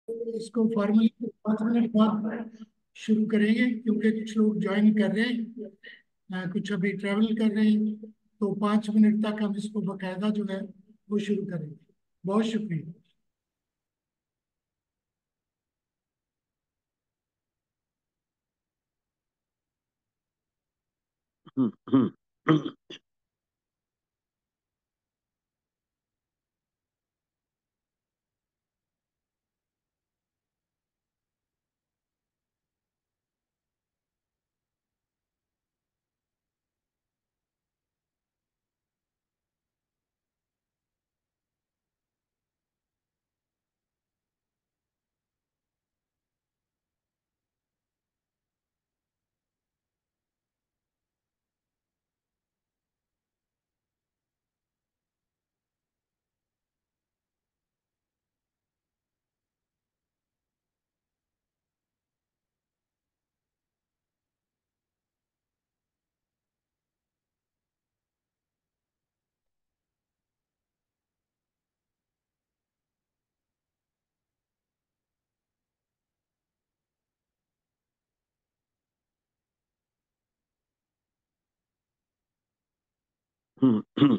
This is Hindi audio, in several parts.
इसको फॉर्मली 5 मिनट बाद शुरू करेंगे, क्योंकि कुछ लोग ज्वाइन कर रहे हैं, कुछ अभी ट्रैवल कर रहे हैं। तो 5 मिनट तक हम इसको बकायदा जो है वो शुरू करेंगे। बहुत शुक्रिया। हम्म, हम्म, हम्म।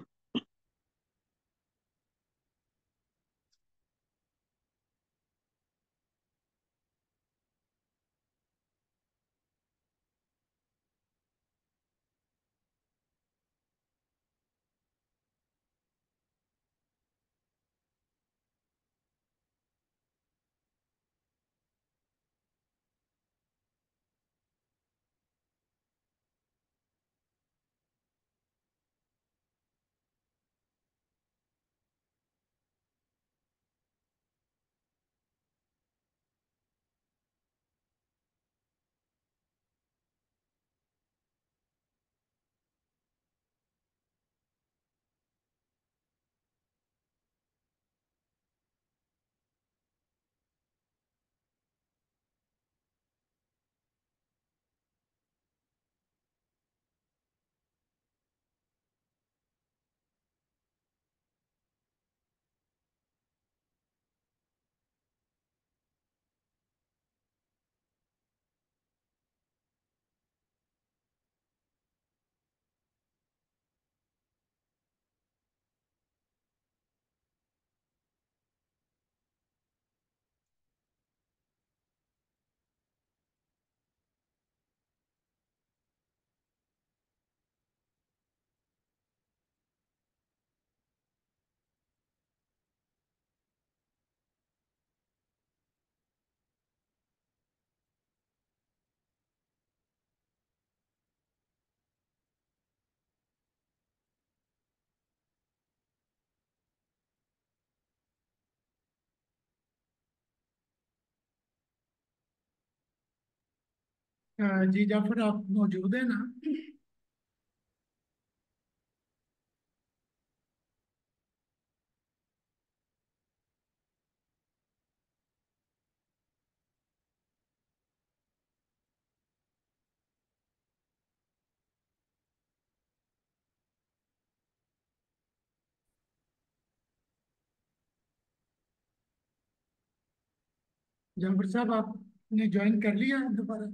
जी जाफर, आप मौजूद हैं ना? जाफर साहब, आपने ज्वाइन कर लिया दोबारा?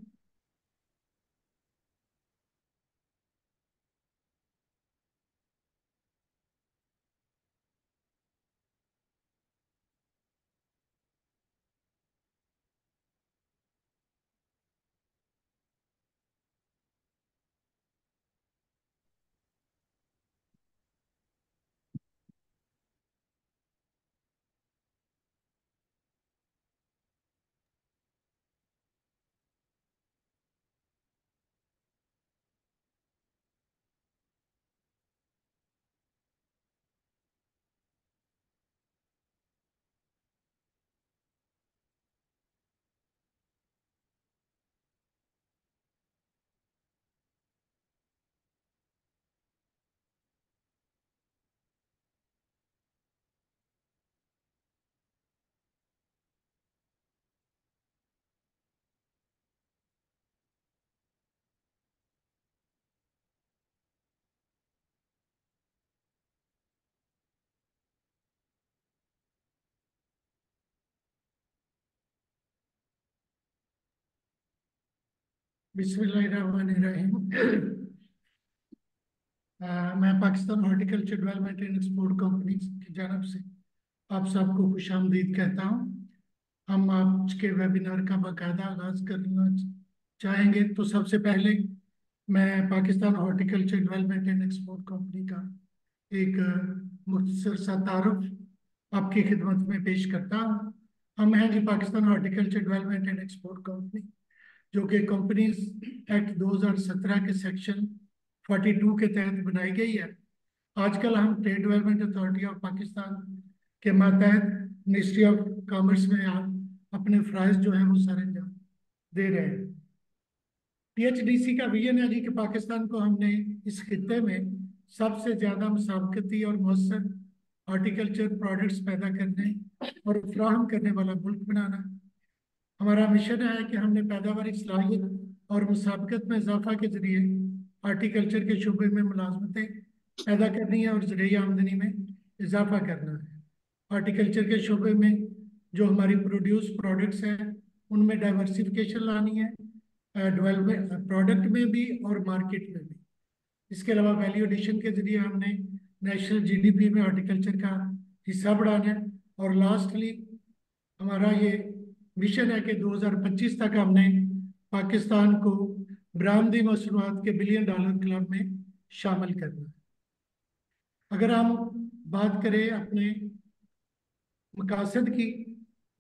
बिस्मिल्लाहिर्रहमानिर्रहीम। मैं Pakistan horticulture development and export company की जानब से आप सबको खुशामदीद कहता हूँ। हम आज के वेबिनार का बाकायदा आगाज करना चाहेंगे। तो सबसे पहले मैं Pakistan horticulture development and export company का एक मुख्तसर सा तारुफ आपकी खिदमत में पेश करता हूँ। हम हैं जी Pakistan horticulture development and export company, जो कि कंपनीज एक्ट 2017 के सेक्शन 42 के तहत बनाई गई है। आजकल हम trade development authority of Pakistan के मातहत मिनिस्ट्री ऑफ कॉमर्स में आप अपने फ़राइज़ जो हैं वो सर अंजाम दे रहे हैं। PHDC का विजन है जी कि पाकिस्तान को हमने इस खित्ते में सबसे ज़्यादा मुसाबकती और मौसर हॉर्टिकल्चर प्रोडक्ट्स पैदा करने और फ्राहम करने वाला मुल्क बनाना। हमारा मिशन है कि हमने पैदावारी सलाहियत और मुसाबकत में इजाफा के जरिए हार्टिकल्चर के शोबे में मुलाजमतें पैदा करनी है और ज़रिए आमदनी में इजाफा करना है। हार्टिकल्चर के शोबे में जो हमारी प्रोड्यूस प्रोडक्ट्स हैं उनमें डाइवर्सिफिकेशन लानी है, डेवलपमेंट प्रोडक्ट में भी और मार्केट में भी। इसके अलावा वैल्यू एडिशन के जरिए हमने नेशनल GDP में हार्टिकल्चर का हिस्सा बढ़ाना है। और लास्टली हमारा ये मिशन है कि 2025 तक हमने पाकिस्तान को बरामदी मसनूआत के बिलियन डॉलर क्लब में शामिल करना है। अगर हम बात करें अपने मकासद की,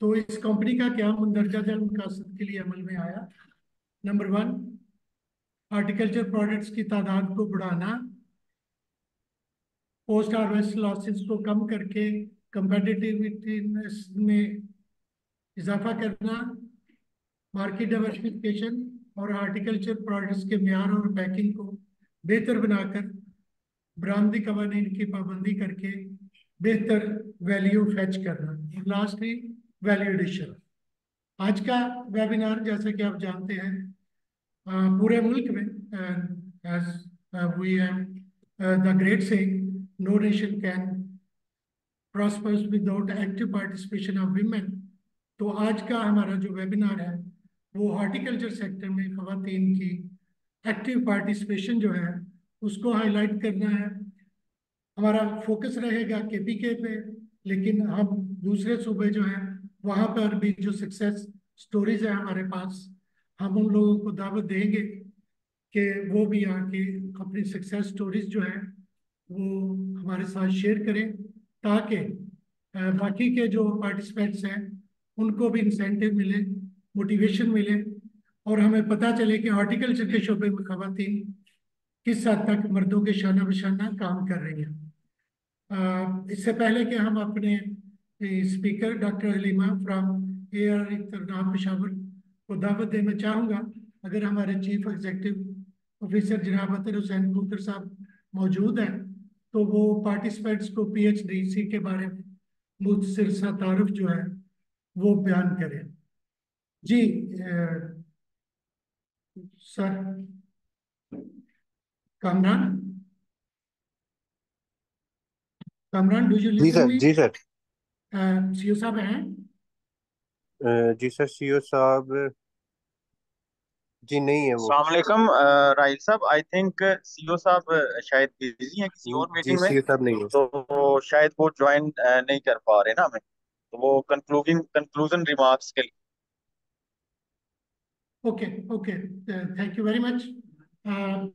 तो इस कंपनी का क्या मंदरजा जल मकासद के लिए अमल में आया। नंबर 1, हार्टिकल्चर प्रोडक्ट्स की तादाद को बढ़ाना, पोस्ट हार्वेस्ट लॉसेस को कम करके कंपेटिटिविटी में इजाफा करना, मार्केट डाइवर्सिफिकेशन और हार्टिकल्चर प्रोडक्ट्स के म्यार और पैकिंग को बेहतर बनाकर बरामदी कवानीन की पाबंदी करके बेहतर वैल्यू फेच करना। Lastly value addition. आज का वेबिनार जैसे कि आप जानते हैं पूरे मुल्क में as we have the great saying, no nation can prospers without active participation of women. तो आज का हमारा जो वेबिनार है वो हॉर्टिकल्चर सेक्टर में खवातीन की एक्टिव पार्टिसिपेशन जो है उसको हाईलाइट करना है। हमारा फोकस रहेगा KPK पे, लेकिन हम दूसरे सूबे जो हैं वहाँ पर भी जो सक्सेस स्टोरीज है हमारे पास, हम उन लोगों को दावत देंगे कि वो भी आके अपनी सक्सेस स्टोरीज जो है वो हमारे साथ शेयर करें, ताकि बाकी के जो पार्टिसिपेंट्स हैं उनको भी इंसेंटिव मिले, मोटिवेशन मिले और हमें पता चले कि हॉर्टिकल्चर के शोबे में खवातीन किस हद तक मर्दों के शाना बशाना काम कर रही हैं। इससे पहले कि हम अपने speaker doctor Halima from AR Tarnab Peshawar को दावत देना चाहूँगा, अगर हमारे चीफ एग्जीक्यूटिव ऑफिसर जनाब अतर हुसैन खूतर साहब मौजूद हैं तो वो पार्टिसिपेंट्स को PHDC के बारे में मुख्तसर सा तारुफ जो है वो बयान करें। जी sir Kamran, Kamran do you जी लिसन सर, मी? जी सर। CO साहब हैं? जी सर, सीईओ साहब जी नहीं है वो। अस्सलाम वालेकुम राहिल साहब। आई थिंक सीईओ साहब शायद बिजी हैं किसी और जी मीटिंग में, सीईओ साहब नहीं है। तो शायद वो ज्वाइन नहीं कर पा रहे ना हमें, तो वो कंक्लूजन रिमार्क्स के लिए। Okay okay, thank you very much.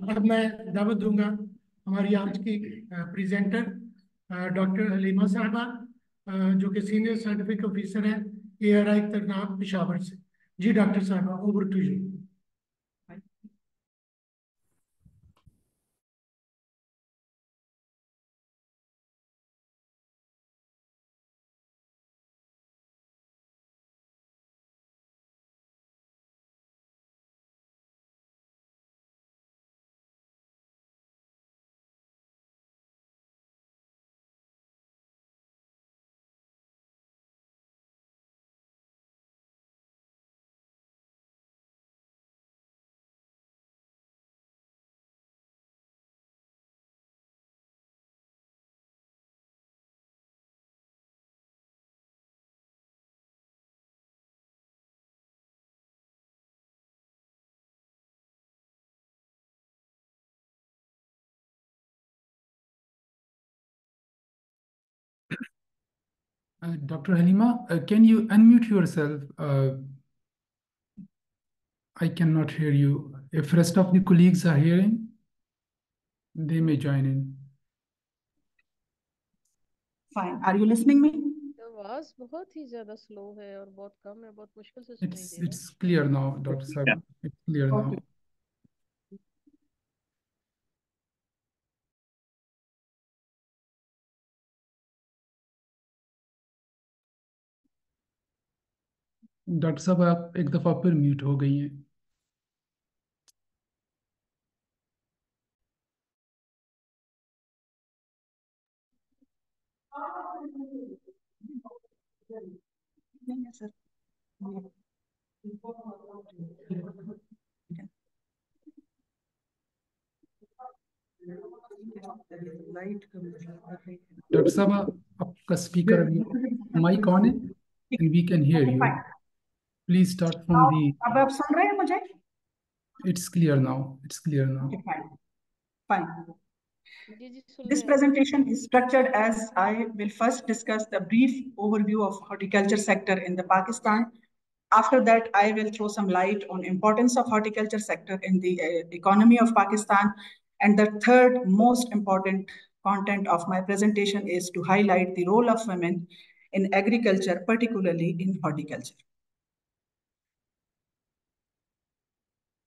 अब मैं दावत दूंगा हमारी आज की प्रेजेंटर डॉक्टर हलीमा साहबा, जो कि सीनियर साइंटिफिक ऑफिसर हैं ARI तरनाम पेशावर से। जी डॉक्टर साहबा, over to you. Dr. Halima, can you unmute yourself? I cannot hear you. If rest of the colleagues are hearing, they may join in. Fine. Are you listening me? आवाज बहुत ही ज्यादा स्लो है और बहुत कम है, बहुत मुश्किल से सुनाई दे रहा है। It's clear now, Dr. Saab. It's clear now. Okay. Doctor साहब आप एक दफा फिर म्यूट हो गई हैं। नहीं है सर। डॉक्टर साहब आपका स्पीकर अभी माइक ऑन है and we can hear you. Please start from the. अब आप सुन रहे हैं मुझे? It's clear now. It's clear now. Fine. Fine. जी जी सुन This रहे हैं। presentation is structured as I will first discuss the brief overview of horticulture sector in the Pakistan. After that, I will throw some light on importance of horticulture sector in the economy of Pakistan. And the third most important content of my presentation is to highlight the role of women in agriculture, particularly in horticulture.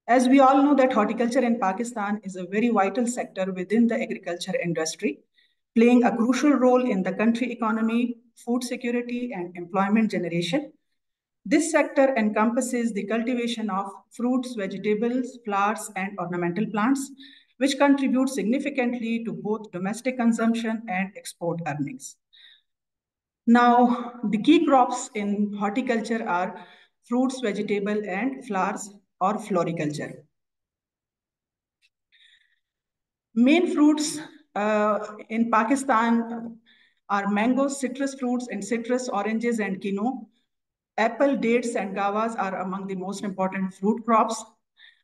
As we all know that horticulture in Pakistan is a very vital sector within the agriculture industry, playing a crucial role in the country economy, food security, and employment generation. This sector encompasses the cultivation of fruits, vegetables, flowers, and ornamental plants, which contribute significantly to both domestic consumption and export earnings. Now, the key crops in horticulture are fruits, vegetable, and flowers or floriculture. Main fruits in Pakistan are mangoes, citrus fruits, and citrus, oranges, and quinoa. Apple, dates, and guavas are among the most important fruit crops.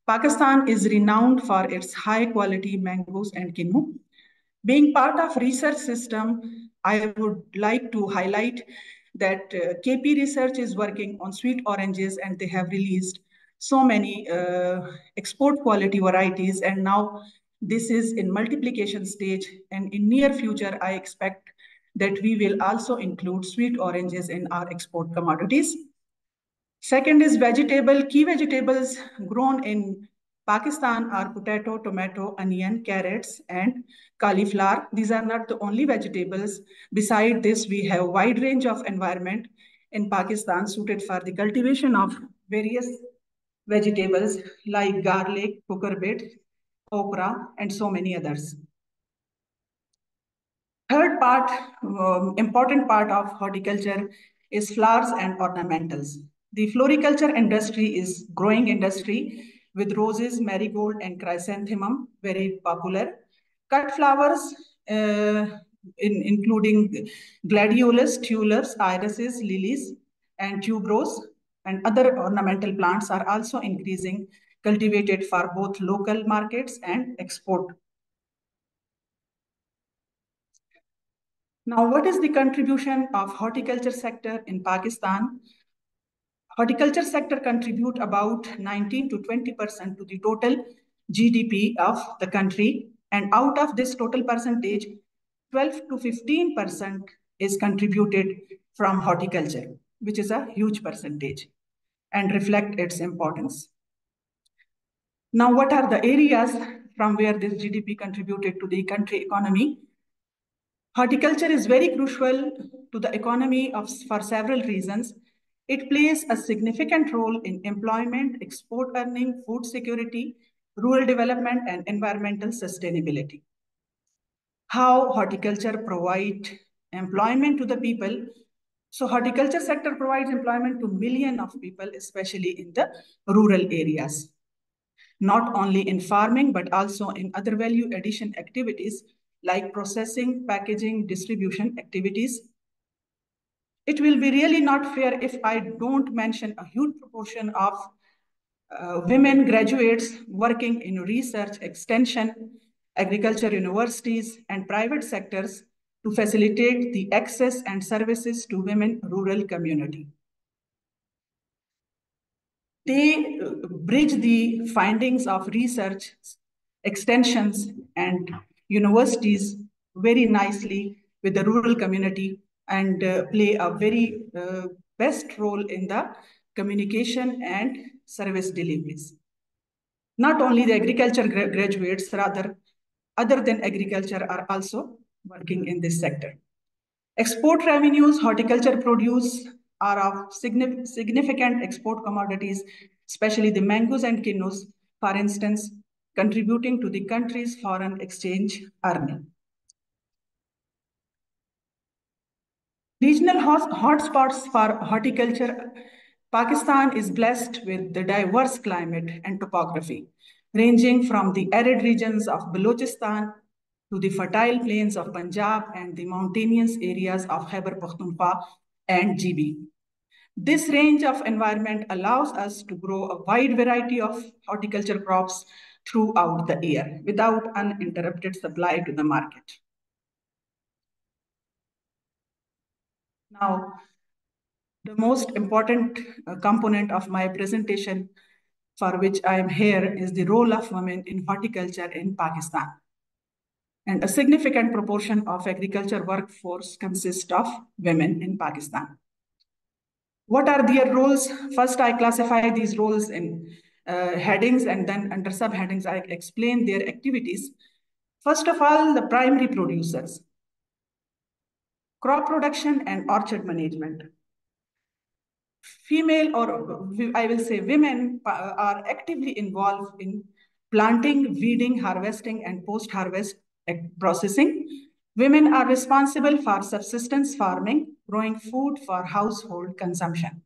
Pakistan is renowned for its high quality mangoes and quinoa. Being part of research system, I would like to highlight that KP Research is working on sweet oranges and they have released so many export quality varieties, and now this is in multiplication stage, and in near future, I expect that we will also include sweet oranges in our export commodities. Second is vegetable. Key vegetables grown in Pakistan are potato, tomato, onion, carrots, and cauliflower. These are not the only vegetables. Beside this, we have a wide range of environment in Pakistan suited for the cultivation of various vegetables like garlic, cucurbitt, okra, and so many others. Third part, important part of horticulture is flowers and ornamentals. The floriculture industry is growing industry with roses, marigold, and chrysanthemum, very popular. Cut flowers, including gladiolus, tulips, irises, lilies, and tuberose, and other ornamental plants are also increasing, cultivated for both local markets and export. Now, what is the contribution of horticulture sector in Pakistan? Horticulture sector contribute about 19 to 20% to the total GDP of the country. And out of this total percentage, 12 to 15% is contributed from horticulture, which is a huge percentage and reflect its importance. Now, what are the areas from where this GDP contributed to the country economy? Horticulture is very crucial to the economy for several reasons. It plays a significant role in employment, export earning, food security, rural development, and environmental sustainability. How horticulture provides employment to the people? So horticulture sector provides employment to millions of people, especially in the rural areas. Not only in farming, but also in other value addition activities like processing, packaging, distribution activities. It will be really not fair if I don't mention a huge proportion of women graduates working in research, extension, agriculture universities, and private sectors to facilitate the access and services to women rural community. They bridge the findings of research, extensions, and universities very nicely with the rural community and play a very best role in the communication and service deliveries. Not only the agriculture graduates, rather, other than agriculture are also working in this sector. Export revenues, horticulture produce are of significant export commodities, especially the mangoes and kinnus, for instance, contributing to the country's foreign exchange earning. Regional hotspots for horticulture. Pakistan is blessed with the diverse climate and topography, ranging from the arid regions of Balochistan to the fertile plains of Punjab and the mountainous areas of Khyber Pakhtunkhwa and GB. This range of environment allows us to grow a wide variety of horticulture crops throughout the year without uninterrupted supply to the market. Now, the most important component of my presentation for which I am here is the role of women in horticulture in Pakistan. And a significant proportion of agriculture workforce consists of women in Pakistan. What are their roles? First, I classify these roles in headings, and then under subheadings, I explain their activities. First of all, the primary producers, crop production and orchard management. Female, or I will say women, are actively involved in planting, weeding, harvesting, and post-harvest processing. Women are responsible for subsistence farming, growing food for household consumption.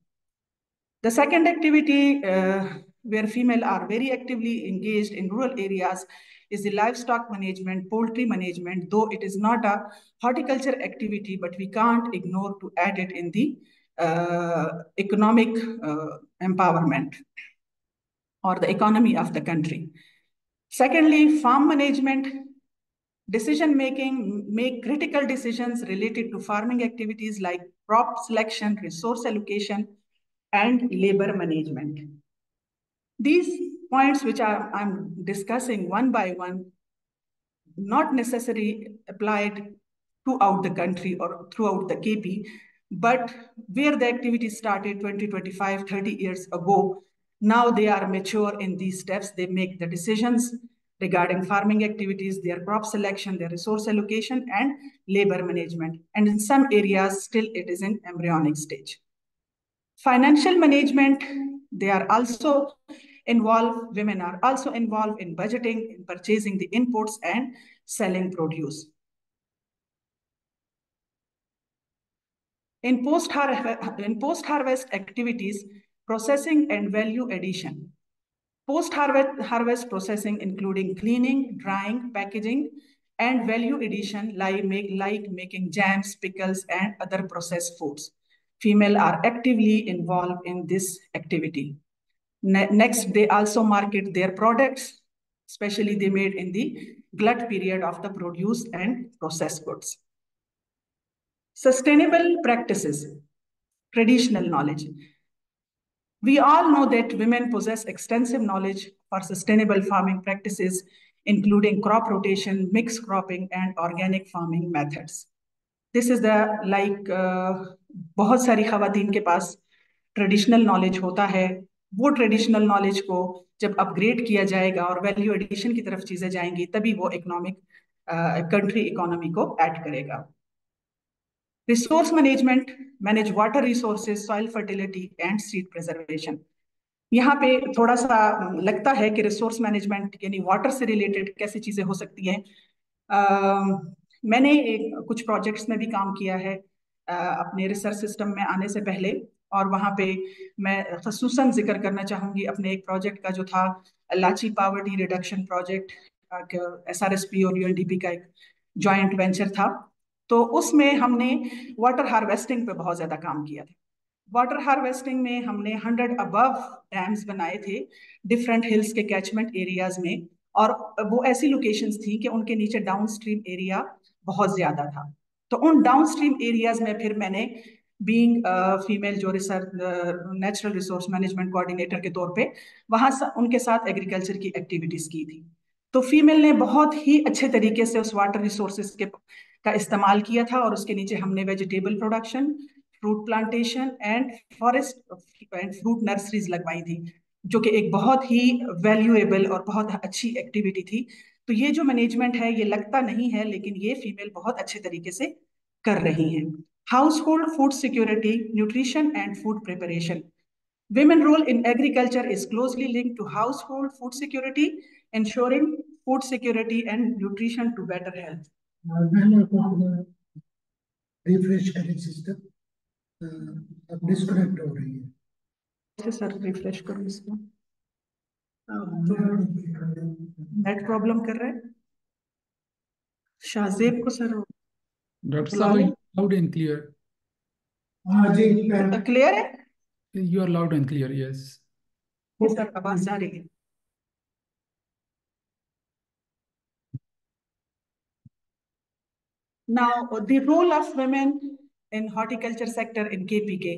The second activity where female are very actively engaged in rural areas is the livestock management, poultry management, though it is not a horticulture activity, but we can't ignore to add it in the economic empowerment or the economy of the country. Secondly, farm management, decision-making, make critical decisions related to farming activities like crop selection, resource allocation, and labor management. These points which I'm discussing one by one, not necessarily applied throughout the country or throughout the KP, but where the activity started 20, 25, 30 years ago, now they are mature in these steps. They make the decisions regarding farming activities, their crop selection, their resource allocation, and labor management. And in some areas, still it is in embryonic stage. Financial management, they are also involved, women are also involved in budgeting, in purchasing the inputs and selling produce. In post-harvest activities, processing and value addition. Post-harvest processing, including cleaning, drying, packaging, and value addition, like making jams, pickles, and other processed foods. Female are actively involved in this activity. Next, they also market their products, especially they made in the glut period of the produce and processed goods. Sustainable practices, traditional knowledge. We all know that women possess extensive knowledge for sustainable farming practices, including crop rotation, mixed cropping, and organic farming methods. This is the बहुत सारी खवातीन के पास ट्रेडिशनल नॉलेज होता है. वो ट्रेडिशनल नॉलेज को जब अपग्रेड किया जाएगा और वैल्यू एडिशन की तरफ चीजें जाएंगी, तभी वो इकोनॉमिक कंट्री इकोनॉमी को ऐड करेगा. Resource management, manage water resources, soil fertility and seed preservation. यहाँ पे थोड़ा सा लगता है कि रिसोर्स मैनेजमेंट यानी वाटर से रिलेटेड कैसी चीजें हो सकती हैं. मैंने कुछ प्रोजेक्ट्स में भी काम किया है अपने रिसर्च सिस्टम में आने से पहले, और वहाँ पे मैं खसूसन जिक्र करना चाहूँगी अपने एक प्रोजेक्ट का जो था लाची पावर्टी रिडक्शन प्रोजेक्ट, SRSP और UNDP का एक जॉइंट वेंचर था. तो उसमें हमने वाटर हार्वेस्टिंग पे बहुत ज़्यादा काम किया था. वाटर हार्वेस्टिंग में हमने 100 अबव डैम्स बनाए थे डिफरेंट हिल्स के कैचमेंट एरियाज में, और वो ऐसी लोकेशंस थी कि उनके नीचे डाउन स्ट्रीम एरिया बहुत ज़्यादा था. तो उन डाउनस्ट्रीम एरियाज में फिर मैंने बीइंग फीमेल जो research natural resource management coordinator के तौर पे वहां उनके साथ एग्रीकल्चर की एक्टिविटीज की थी। तो फीमेल ने बहुत ही अच्छे तरीके से उस वाटर रिसोर्सेज का इस्तेमाल किया था, और उसके नीचे हमने vegetable production, fruit plantation and forest and fruit nurseries लगवाई थी, जो कि एक बहुत ही वैल्यूएबल और बहुत अच्छी एक्टिविटी थी। तो ये जो मैनेजमेंट है ये लगता नहीं है, लेकिन ये फीमेल बहुत अच्छे तरीके से कर रही हैं। Household food security, nutrition and food preparation. Women role in agriculture is closely linked to household food security, ensuring food security and nutrition to better health. Refresh करें सिस्टम, अब डिस्कनेक्ट हो रही है। कैसे सर रिफ्रेश करूं इसको? नेट प्रॉब्लम कर रहा है। शाहजेब को सर Dr. बुला Saab, लें। loud and clear. हाँ जी, क्लियर है? You are loud and clear, yes. Sir आवाज आ रही है। Now, the role of women in horticulture sector in KPK.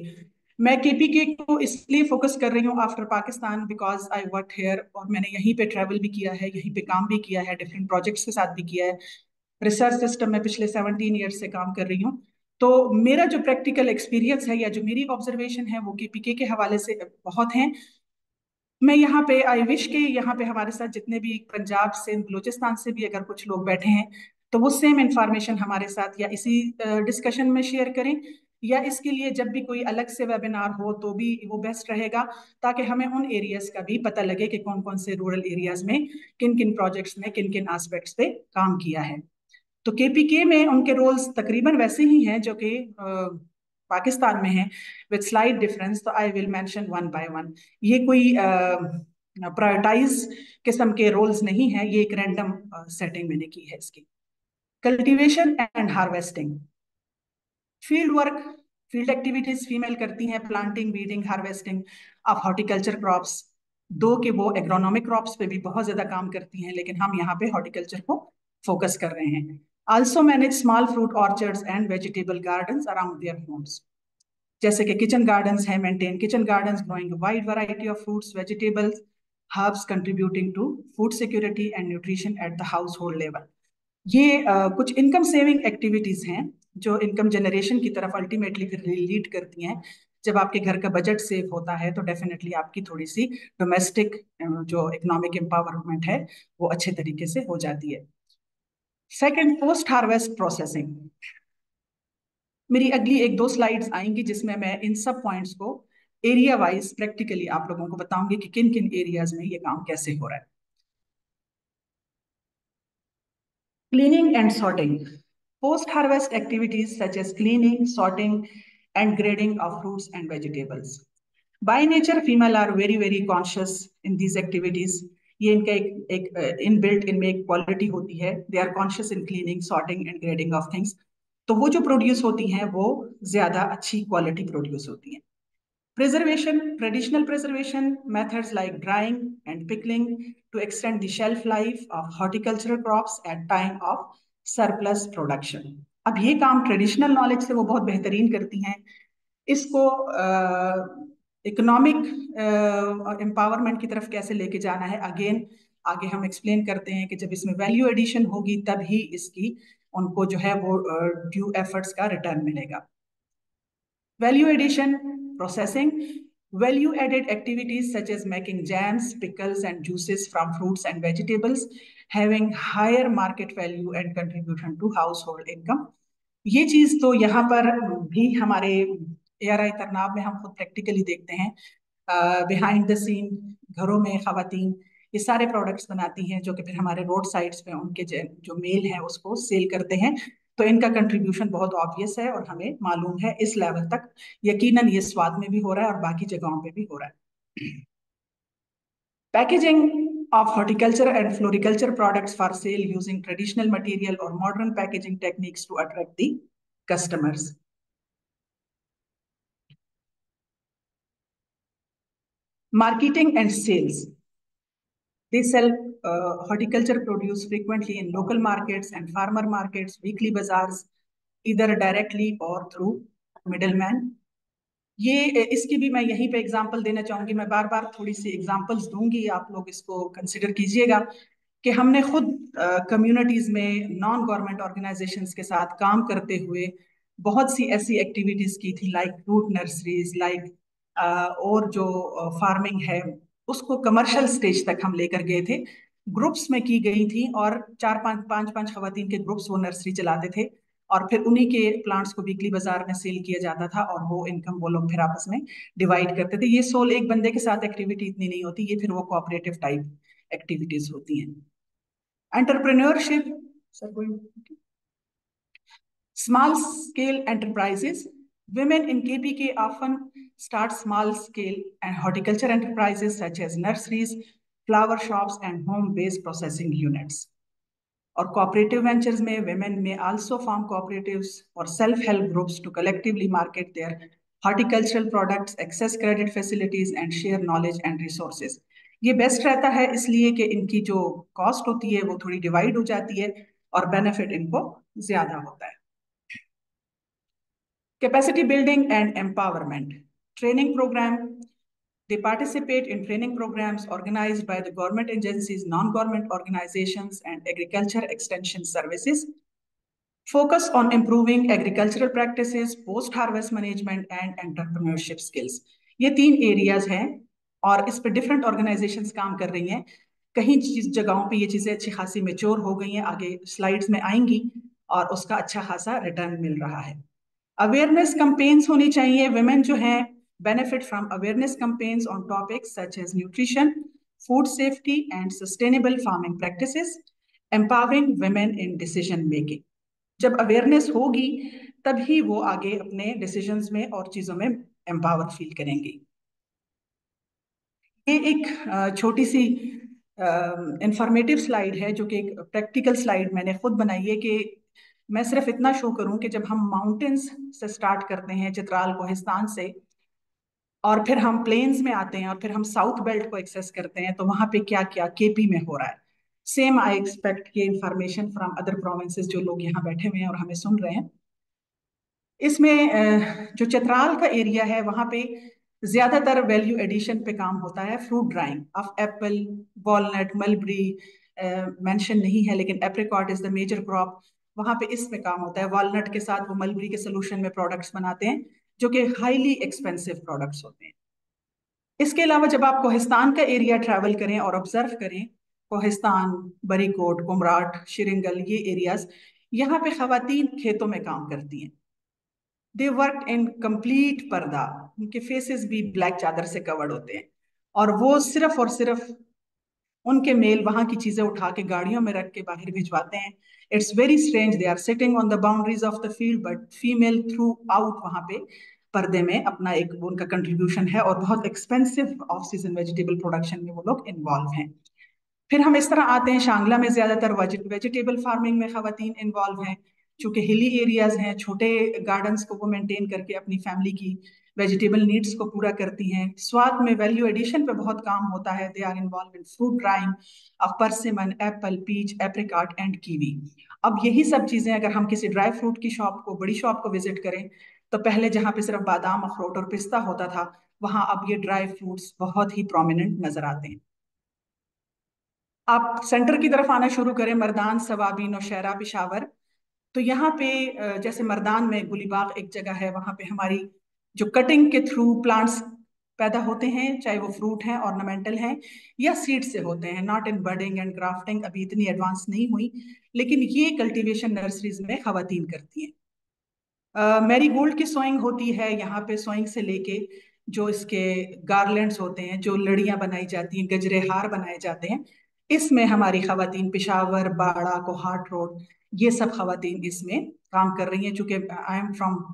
मैं KPK को इसलिए फोकस कर रही हूँ after Pakistan because I work here, और मैंने यहीं पे ट्रैवल भी किया है, यहीं पे काम भी किया है, डिफरेंट प्रोजेक्ट्स के साथ भी किया है। रिसर्च सिस्टम में पिछले 17 ईयर्स से काम कर रही हूँ। तो मेरा जो प्रैक्टिकल एक्सपीरियंस है या जो मेरी ऑब्जर्वेशन है वो KPK के हवाले से बहुत हैं। मैं यहाँ पे आई विश के यहाँ पे हमारे साथ जितने भी पंजाब से, बलूचिस्तान से भी अगर कुछ लोग बैठे हैं तो वो सेम इंफॉर्मेशन हमारे साथ या इसी डिस्कशन में शेयर करें, या इसके लिए जब भी कोई अलग से वेबिनार हो तो भी वो बेस्ट रहेगा, ताकि हमें उन एरियाज का भी पता लगे कि कौन कौन से रूरल एरियाज में किन किन प्रोजेक्ट्स में किन किन एस्पेक्ट्स पे काम किया है। तो KPK में उनके रोल्स तकरीबन वैसे ही हैं जो कि पाकिस्तान में है, विद स्लाइट डिफरेंस। तो I will mention one by one. ये कोई प्रायोरिटाइज किस्म के रोल्स नहीं है, ये एक रैंडम सेटिंग मैंने की है इसकी। Cultivation and harvesting, field work, field activities female करती हैं, planting, weeding, harvesting of horticulture crops. दो कि वो एग्रोनॉमिक क्रॉप्स पे भी बहुत ज्यादा काम करती हैं, लेकिन हम यहाँ पे हॉर्टिकल्चर को फोकस कर रहे हैं। Also manage small fruit orchards and vegetable gardens around their homes. जैसे कि किचन गार्डन्स हैं, maintain kitchen gardens, growing wide variety of fruits, vegetables, herbs, contributing to food security and nutrition at the house hold level. ये कुछ इनकम सेविंग एक्टिविटीज हैं जो इनकम जनरेशन की तरफ अल्टीमेटली फिर लीड करती हैं। जब आपके घर का बजट सेव होता है तो डेफिनेटली आपकी थोड़ी सी डोमेस्टिक जो इकोनॉमिक एम्पावरमेंट है वो अच्छे तरीके से हो जाती है। Second, post harvest processing. मेरी अगली 1-2 स्लाइड्स आएंगी जिसमें मैं इन सब पॉइंट्स को एरिया वाइज प्रैक्टिकली आप लोगों को बताऊंगी कि किन किन एरियाज में ये काम कैसे हो रहा है। Cleaning and sorting, post harvest activities such as cleaning, sorting and grading of fruits and vegetables. By nature female are very very conscious in these activities. ये इनका एक इनबिल्ट इनमें एक क्वालिटी होती है। They are conscious in cleaning, sorting and grading of things. तो वो जो प्रोड्यूस होती हैं वो ज्यादा अच्छी क्वालिटी प्रोड्यूस होती हैं। Preservation, traditional preservation methods like drying and pickling to extend the shelf life of horticultural crops at time of surplus production. अब ये काम ट्रेडिशनल नॉलेज से वो बहुत बेहतरीन करती हैं। इसको इकोनॉमिक एम्पावरमेंट की तरफ कैसे लेके जाना है, अगेन आगे हम एक्सप्लेन करते हैं कि जब इसमें वैल्यू एडिशन होगी तब ही इसकी उनको जो है वो ड्यू एफर्ट्स का रिटर्न मिलेगा। Value addition, processing, value added activities such as making jams, pickles and juices from fruits and vegetables having higher market value and contribution to household income. ये चीज तो यहाँ पर भी हमारे ARI तरनाब में हम खुद प्रैक्टिकली देखते हैं। बिहाइंड द सीन घरों में खवातीन ये सारे प्रोडक्ट्स बनाती हैं जो कि फिर हमारे रोड साइड्स पे उनके जो मेल है उसको सेल करते हैं। तो इनका कंट्रीब्यूशन बहुत ऑब्वियस है और हमें मालूम है इस लेवल तक। यकीनन ये स्वाद में भी हो रहा है और बाकी जगहों पे भी हो रहा है। Packaging of horticulture and floriculture products for sale using traditional material or modern packaging techniques to attract the customers. Marketing and sales. They sell horticulture produce frequently in local markets and farmer markets, weekly bazaars, either directly or through middleman. ये इसकी भी मैं यहीं पे एग्जांपल देना चाहूंगी, मैं बार बार थोड़ी सी एग्जांपल्स दूंगी, आप लोग इसको कंसिडर कीजिएगा कि हमने खुद कम्युनिटीज में नॉन गवर्नमेंट ऑर्गेनाइजेशंस के साथ काम करते हुए बहुत सी ऐसी एक्टिविटीज की थी, लाइक फ्रूट नर्सरीज, लाइक और जो फार्मिंग है उसको कमर्शियल स्टेज तक हम लेकर गए थे, ग्रुप्स में की गई थी, और पांच पांच खवातीन के ग्रुप्स वो नर्सरी चलाते थे, और फिर उन्हीं के प्लांट्स को वीकली बाजार में सेल किया जाता था, और वो इनकम वो लोग फिर आपस में डिवाइड करते थे। ये सोल एक बंदे के साथ एक्टिविटी इतनी नहीं होती, ये फिर वो कोऑपरेटिव टाइप एक्टिविटीज होती हैं। Entrepreneurship, small scale enterprises. Women in KPK often start small scale and horticulture enterprises such as nurseries, flower shops, and home-based processing units. Or cooperative ventures में women may also form cooperatives or self-help groups to collectively market their horticultural products, access credit facilities, and share knowledge and resources. ये बेस्ट रहता है इसलिए कि इनकी जो कॉस्ट होती है वो थोड़ी डिवाइड हो जाती है और बेनिफिट इनको ज्यादा होता है। Capacity building and empowerment. Training program. They participate in training programs organized by the government agencies, non-government organizations, and agriculture extension services. Focus on improving agricultural practices, post-harvest management, and entrepreneurship skills. ये 3 areas हैं और इस पर different organizations काम कर रही हैं। कहीं जगहों पे ये चीजें अच्छी खासी मेच्योर हो गई हैं, आगे स्लाइड्स में आएंगी, और उसका अच्छा खासा रिटर्न मिल रहा है। अवेयरनेस कैंपेन्स होनी चाहिए। women जो हैं benefit from awareness campaigns on topics such as nutrition, food safety, and sustainable farming practices, empowering women in decision making. जब अवेयरनेस होगी तभी वो आगे अपने डिसीजंस में और चीजों में एम्पावर फील करेंगी। ये एक छोटी सी इंफॉर्मेटिव स्लाइड है जो कि एक प्रैक्टिकल स्लाइड मैंने खुद बनाई है, कि मैं सिर्फ इतना शो करूं कि जब हम माउंटेन्स से स्टार्ट करते हैं, चित्राल कोहिस्तान से, और फिर हम प्लेन्स में आते हैं और फिर हम साउथ बेल्ट को एक्सेस करते हैं, तो वहां पे क्या क्या केपी में हो रहा है। सेम आई एक्सपेक्ट ये इंफॉर्मेशन फ्रॉम अदर प्रोविंसेस जो लोग यहाँ बैठे हुए हैं और हमें सुन रहे हैं। इसमें जो चित्राल का एरिया है वहां पे ज्यादातर वैल्यू एडिशन पे काम होता है। Fruit drying of apple, walnut, mulberry mention नहीं है, लेकिन apricot is the major crop. वहां पे इसमें काम होता है। वॉलनट के साथ वो मलबरी के सोल्यूशन में प्रोडक्ट्स बनाते हैं जो कि हाईली एक्सपेंसिव प्रोडक्ट्स होते हैं। इसके अलावा जब आप कोहिस्तान का एरिया ट्रैवल करें और ऑब्जर्व करें, कोहिस्तान, बरीकोट, कुमराट, शिरंगल, ये एरियाज, यहाँ पे खवातीन खेतों में काम करती हैं। दे वर्क इन कंप्लीट पर्दा, उनके फेसेस भी ब्लैक चादर से कवर्ड होते हैं, और वो सिर्फ और सिर्फ उनके मेल वहां की चीजें उठा के गाड़ियों में रख के बाहर भिजवाते हैं। It's very strange, they are sitting on the boundaries of the field, but female throughout वहां पे पर्दे में अपना एक उनका कंट्रीब्यूशन है, और बहुत expensive off season vegetable production में वो लोग इन्वॉल्व हैं। फिर हम इस तरह आते हैं शांगला में, ज्यादातर वेजिटेबल फार्मिंग में खवातीन इन्वॉल्व हैं, चूंकि हिली एरियाज हैं, छोटे गार्डन्स को वो मेंटेन करके अपनी फैमिली की वेजिटेबल नीड्स को पूरा करती हैं। स्वाद में वैल्यू एडिशन पे बहुत काम होता है। They are involve in fruit drying of persimmon, apple, peach, apricot and kiwi. अब यही सब चीजें अगर हम किसी ड्राई फ्रूट की शॉप को, बड़ी शॉप को विजिट करें, तो पहले जहाँ पे सिर्फ बादाम, अखरोट और पिस्ता होता था, वहां अब ये ड्राई फ्रूट्स बहुत ही प्रोमिनेंट नजर आते हैं। आप सेंटर की तरफ आना शुरू करें, मर्दान, सवाबी, नौशहरा, पिशावर, तो यहाँ पे जैसे मर्दान में गुलीबाग एक जगह है, वहां पे हमारी जो कटिंग के थ्रू प्लांट्स पैदा होते हैं, चाहे वो फ्रूट हैं, ऑर्नामेंटल हैं, या सीड से होते हैं, नॉट इन बर्डिंग एंड ग्राफ्टिंग, अभी इतनी एडवांस नहीं हुई, लेकिन ये कल्टीवेशन नर्सरीज में खवातीन करती हैं। मैरीगोल्ड की सोइंग होती है यहाँ पे, सोइंग से लेके जो इसके गार्लैंड्स होते हैं, जो लड़ियां बनाई जाती हैं, गजरे हार बनाए जाते हैं, इसमें हमारी खवातीन पिशावर, बाड़ा, कोहाट रोड, ये सब खवातीन इसमें काम कर रही हैं। चूंकि I am from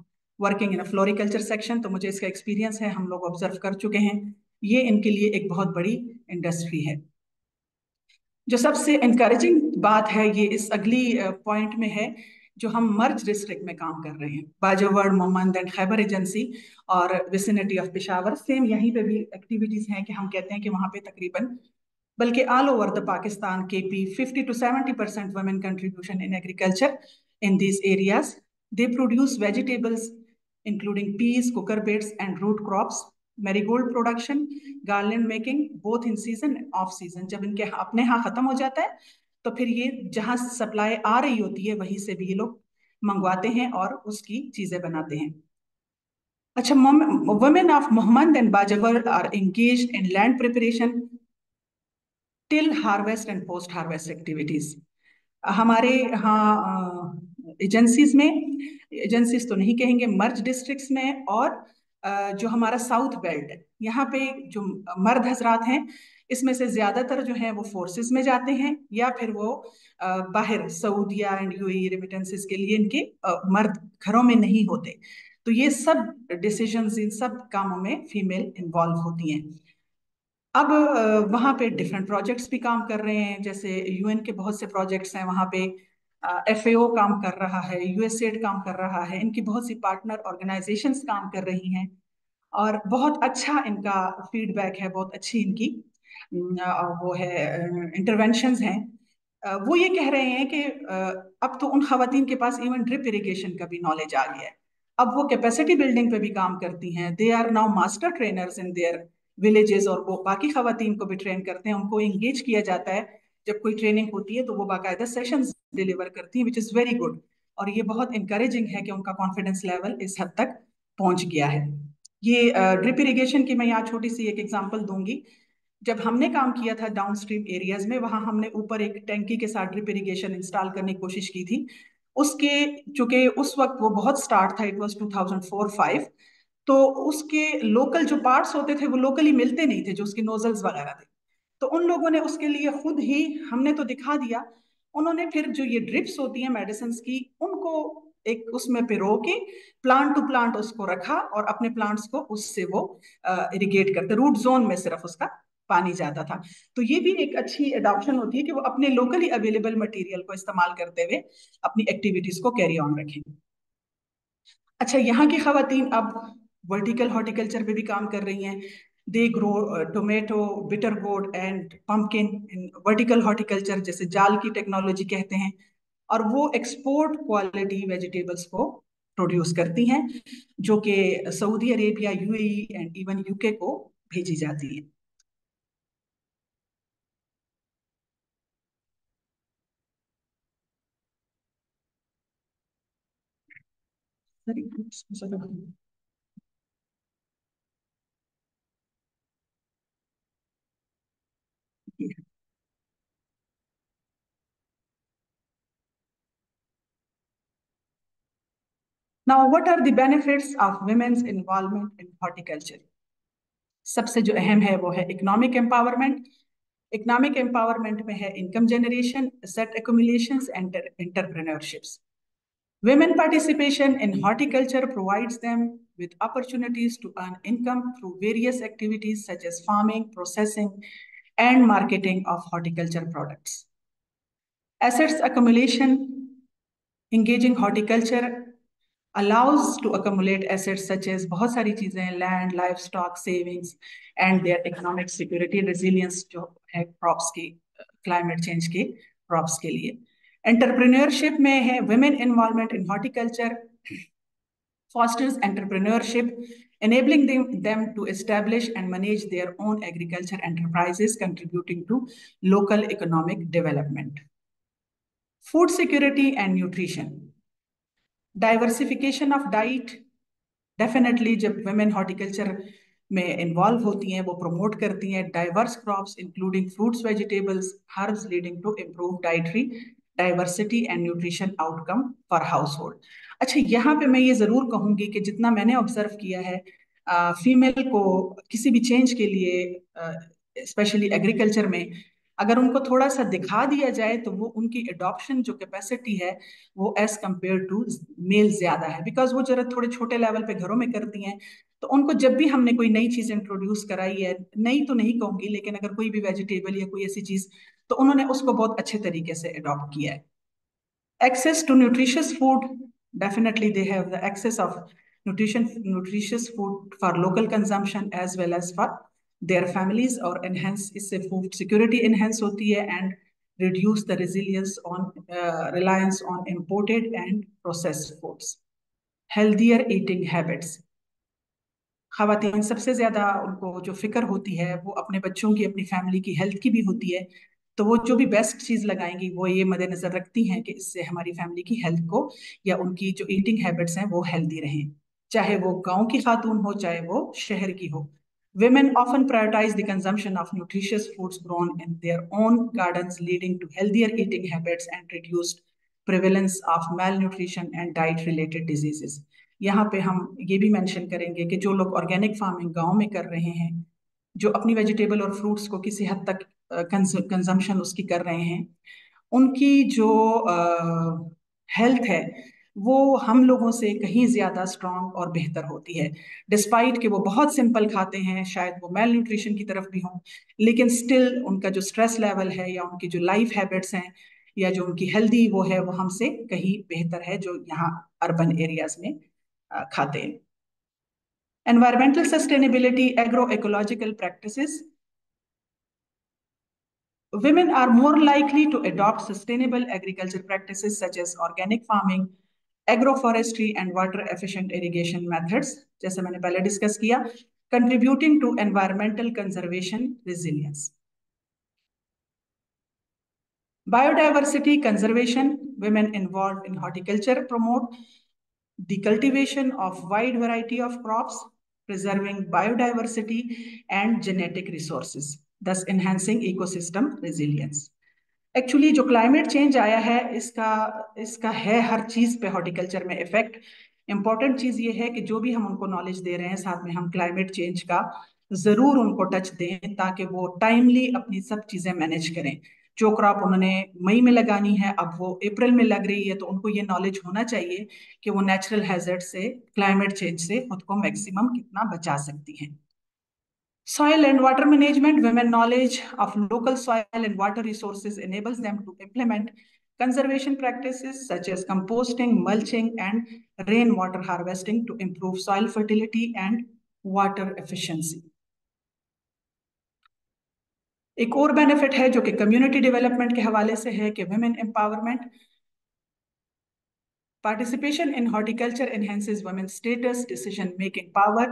working in a floriculture section, तो मुझे इसका एक्सपीरियंस है, हम लोग ऑब्जर्व कर चुके हैं। ये इनके लिए एक बहुत बड़ी इंडस्ट्री है। जो सबसे इनकरेजिंग बात है ये इस अगली पॉइंट में है, जो हम मर्ज डिस्ट्रिक्ट में काम कर रहे हैं, बाजोवर्ड, मोमंद एंड खैबर एजेंसी और विसिनिटी ऑफ पिशावर। सेम यहीं पे भी एक्टिविटीज हैं कि हम कहते हैं कि वहां पे तकरीबन, बल्कि all over the Pakistan, KP, 50 to 70% women contribution in agriculture in these areas. They produce vegetables including peas, cucurbits, and root crops. Marigold production, garland making, both in season and off season. जब इनके अपने यहाँ खत्म हो जाता है तो फिर ये जहाँ सप्लाई आ रही होती है वहीं से भी ये लोग मंगवाते हैं और उसकी चीजें बनाते हैं. अच्छा, women of Muhammad and Bajavar are engaged in land preparation till harvest and post harvest activities. हमारे यहाँ एजेंसीज तो नहीं कहेंगे, मर्ज डिस्ट्रिक्ट्स में और जो हमारा साउथ बेल्ट है यहाँ पे जो मर्द हजरात हैं इसमें से ज्यादातर जो है वो फोर्सेस में जाते हैं या फिर वो बाहर सऊदिया एंड यूएई रेमिटेंसेस के लिए इनके मर्द घरों में नहीं होते. तो ये सब डिसीजंस, इन सब कामों में फीमेल इन्वॉल्व होती हैं. अब वहाँ पे डिफरेंट प्रोजेक्ट्स भी काम कर रहे हैं, जैसे यूएन के बहुत से प्रोजेक्ट्स हैं वहाँ पे. एफएओ काम कर रहा है, यूएसएड काम कर रहा है, इनकी बहुत सी पार्टनर ऑर्गेनाइजेशंस काम कर रही हैं और बहुत अच्छा इनका फीडबैक है, बहुत अच्छी इनकी वो है इंटरवेंशंस हैं. वो ये कह रहे हैं कि अब तो उन खवातीन के पास इवन ड्रिप इरिगेशन का भी नॉलेज आ गया है. अब वो कैपेसिटी बिल्डिंग पे भी काम करती हैं. They are now master trainers in their villages और वो बाकी खवातीन को भी ट्रेन करते हैं. उनको इंगेज किया जाता है. जब कोई ट्रेनिंग होती है तो वो बाकायदा सेशंस डिलीवर करती हैं, विच इज़ वेरी गुड. और ये बहुत इंकरेजिंग है कि उनका कॉन्फिडेंस लेवल इस हद तक पहुंच गया है. ये ड्रिप इरिगेशन की मैं यहाँ छोटी सी एक एग्जांपल दूंगी. जब हमने काम किया था डाउनस्ट्रीम एरियाज में, वहां हमने ऊपर एक टैंकी के साथ ड्रिप इरिगेशन इंस्टॉल करने की कोशिश की थी. उसके चूंकि उस वक्त वो बहुत स्टार्ट था, इट वाज 2004-05, तो उसके लोकल जो पार्ट्स होते थे वो लोकली मिलते नहीं थे, जो उसके नोजल्स वगैरह थे. तो उन लोगों ने उसके लिए खुद ही, हमने तो दिखा दिया, उन्होंने फिर जो ये ड्रिप्स होती हैं मेडिसिन की, उनको एक उसमें पिरो के प्लांट टू प्लांट उसको रखा और अपने प्लांट्स को उससे वो इरिगेट करते, रूट जोन में सिर्फ उसका पानी जाता था. तो ये भी एक अच्छी एडॉप्शन होती है कि वो अपने लोकली अवेलेबल मटेरियल को इस्तेमाल करते हुए अपनी एक्टिविटीज को कैरी ऑन रखें. अच्छा, यहाँ की खवातीन अब वर्टिकल हॉर्टिकल्चर पे भी काम कर रही हैं. They grow tomato, bitter gourd and pumpkin in vertical horticulture, जैसे जाल की टेक्नोलॉजी कहते हैं. और वो एक्सपोर्ट क्वालिटी वेजिटेबल्स को प्रोड्यूस करती हैं जो कि Saudi Arabia, UAE and even UK को भेजी जाती है. Now, what are the benefits of women's involvement in horticulture? सबसे जो अहम है वो है इकोनॉमिक एम्पावरमेंट. इकोनॉमिक एम्पावरमेंट में है income generation, asset accumulations and entrepreneurships. Women participation in horticulture provides them with opportunities to earn income through various activities such as farming, processing, and marketing of horticulture products. Assets accumulation. Engaging horticulture allows to accumulate assets such as बहुत सारी चीजें, land, livestock, savings, and their economic security, resilience जो है crops की, climate change के crops के लिए. Entrepreneurship में है women involvement in horticulture fosters entrepreneurship, enabling them to establish and manage their own agriculture enterprises, contributing to local economic development. Food security and nutrition. Diversification of diet, definitely जब वुमेन हॉर्टिकल्चर में इन्वॉल्व होती हैं वो प्रमोट करती हैं diverse crops including fruits, vegetables, herbs, leading to improve dietary diversity and nutrition outcome for house hold. अच्छा, यहाँ पे मैं ये जरूर कहूंगी कि जितना मैंने ऑब्जर्व किया है, फीमेल को किसी भी चेंज के लिए स्पेशली एग्रीकल्चर में अगर उनको थोड़ा सा दिखा दिया जाए तो वो उनकी एडॉप्शन जो कैपेसिटी है वो एज कंपेयर टू मेल ज्यादा है. बिकॉज वो जरा थोड़े छोटे लेवल पे घरों में करती हैं, तो उनको जब भी हमने कोई नई चीज इंट्रोड्यूस कराई है, नई तो नहीं कहूंगी लेकिन अगर कोई भी वेजिटेबल या कोई ऐसी चीज, तो उन्होंने उसको बहुत अच्छे तरीके से अडॉप्ट किया है. Access to nutritious food, definitely they have the access of nutritious food for local consumption as well as for their families, और enhance, इससे food security enhance होती है and reduce the reliance on imported and processed foods. Healthier eating habits. ख़वातीन सबसे ज़्यादा उनको जो फिक्र होती है वो अपने बच्चों की, अपनी फैमिली की हेल्थ की भी होती है, तो वो जो भी बेस्ट चीज़ लगाएंगी वो ये मद्देनजर रखती हैं कि इससे हमारी फैमिली की हेल्थ को या उनकी जो ईटिंग हैबिट्स हैं वो हेल्दी रहें, चाहे वो गांव की खातून हो चाहे वो शहर की हो. Women often prioritize the consumption of nutritious foods grown in their own gardens, leading to healthier eating habits and reduced prevalence of malnutrition and diet-related diseases. यहाँ पे हम ये भी मेंशन करेंगे कि जो लोग ऑर्गेनिक फार्मिंग गांव में कर रहे हैं, जो अपनी वेजिटेबल और फ्रूट्स को किसी हद तक कंजम्पशन उसकी कर रहे हैं, उनकी जो हेल्थ है वो हम लोगों से कहीं ज़्यादा स्ट्रांग और बेहतर होती है. डिस्पाइट कि वो बहुत सिंपल खाते हैं, शायद वो मेल न्यूट्रिशन की तरफ भी हों, लेकिन स्टिल उनका जो स्ट्रेस लेवल है या उनकी जो लाइफ हैबिट्स हैं या जो उनकी हेल्दी वो है वो हमसे कहीं बेहतर है जो यहाँ अर्बन एरियाज में खाते हैं. Environmental sustainability, agroecological practices. Women are more likely to adopt sustainable agriculture practices such as organic farming, agroforestry and water efficient irrigation methods, जैसे मैंने पहले डिस्कस किया, contributing to environmental conservation resilience. Biodiversity conservation. Women involved in horticulture promote the cultivation of wide variety of crops, preserving biodiversity and genetic resources, thus enhancing ecosystem resilience. Actually जो क्लाइमेट चेंज आया है इसका है हर चीज पे हॉर्टिकल्चर में इफेक्ट. इंपॉर्टेंट चीज ये है कि जो भी हम उनको नॉलेज दे रहे हैं साथ में हम क्लाइमेट चेंज का जरूर उनको टच दें ताकि वो टाइमली अपनी सब चीजें मैनेज करें. जो क्रॉप उन्होंने मई में लगानी है अब वो अप्रैल में लग रही है, तो उनको ये नॉलेज होना चाहिए कि वो नेचुरल हैजर्ड से, क्लाइमेट चेंज से खुद को मैक्सिमम कितना बचा सकती हैं. Soil and water management. Women knowledge of local soil and water resources enables them to implement conservation practices such as composting, mulching, and rainwater harvesting to improve soil fertility and water efficiency. एक और बेनिफिट है जो कि कम्युनिटी डेवलपमेंट के हवाले से है कि women empowerment. Participation in horticulture enhances women's status, decision-making power,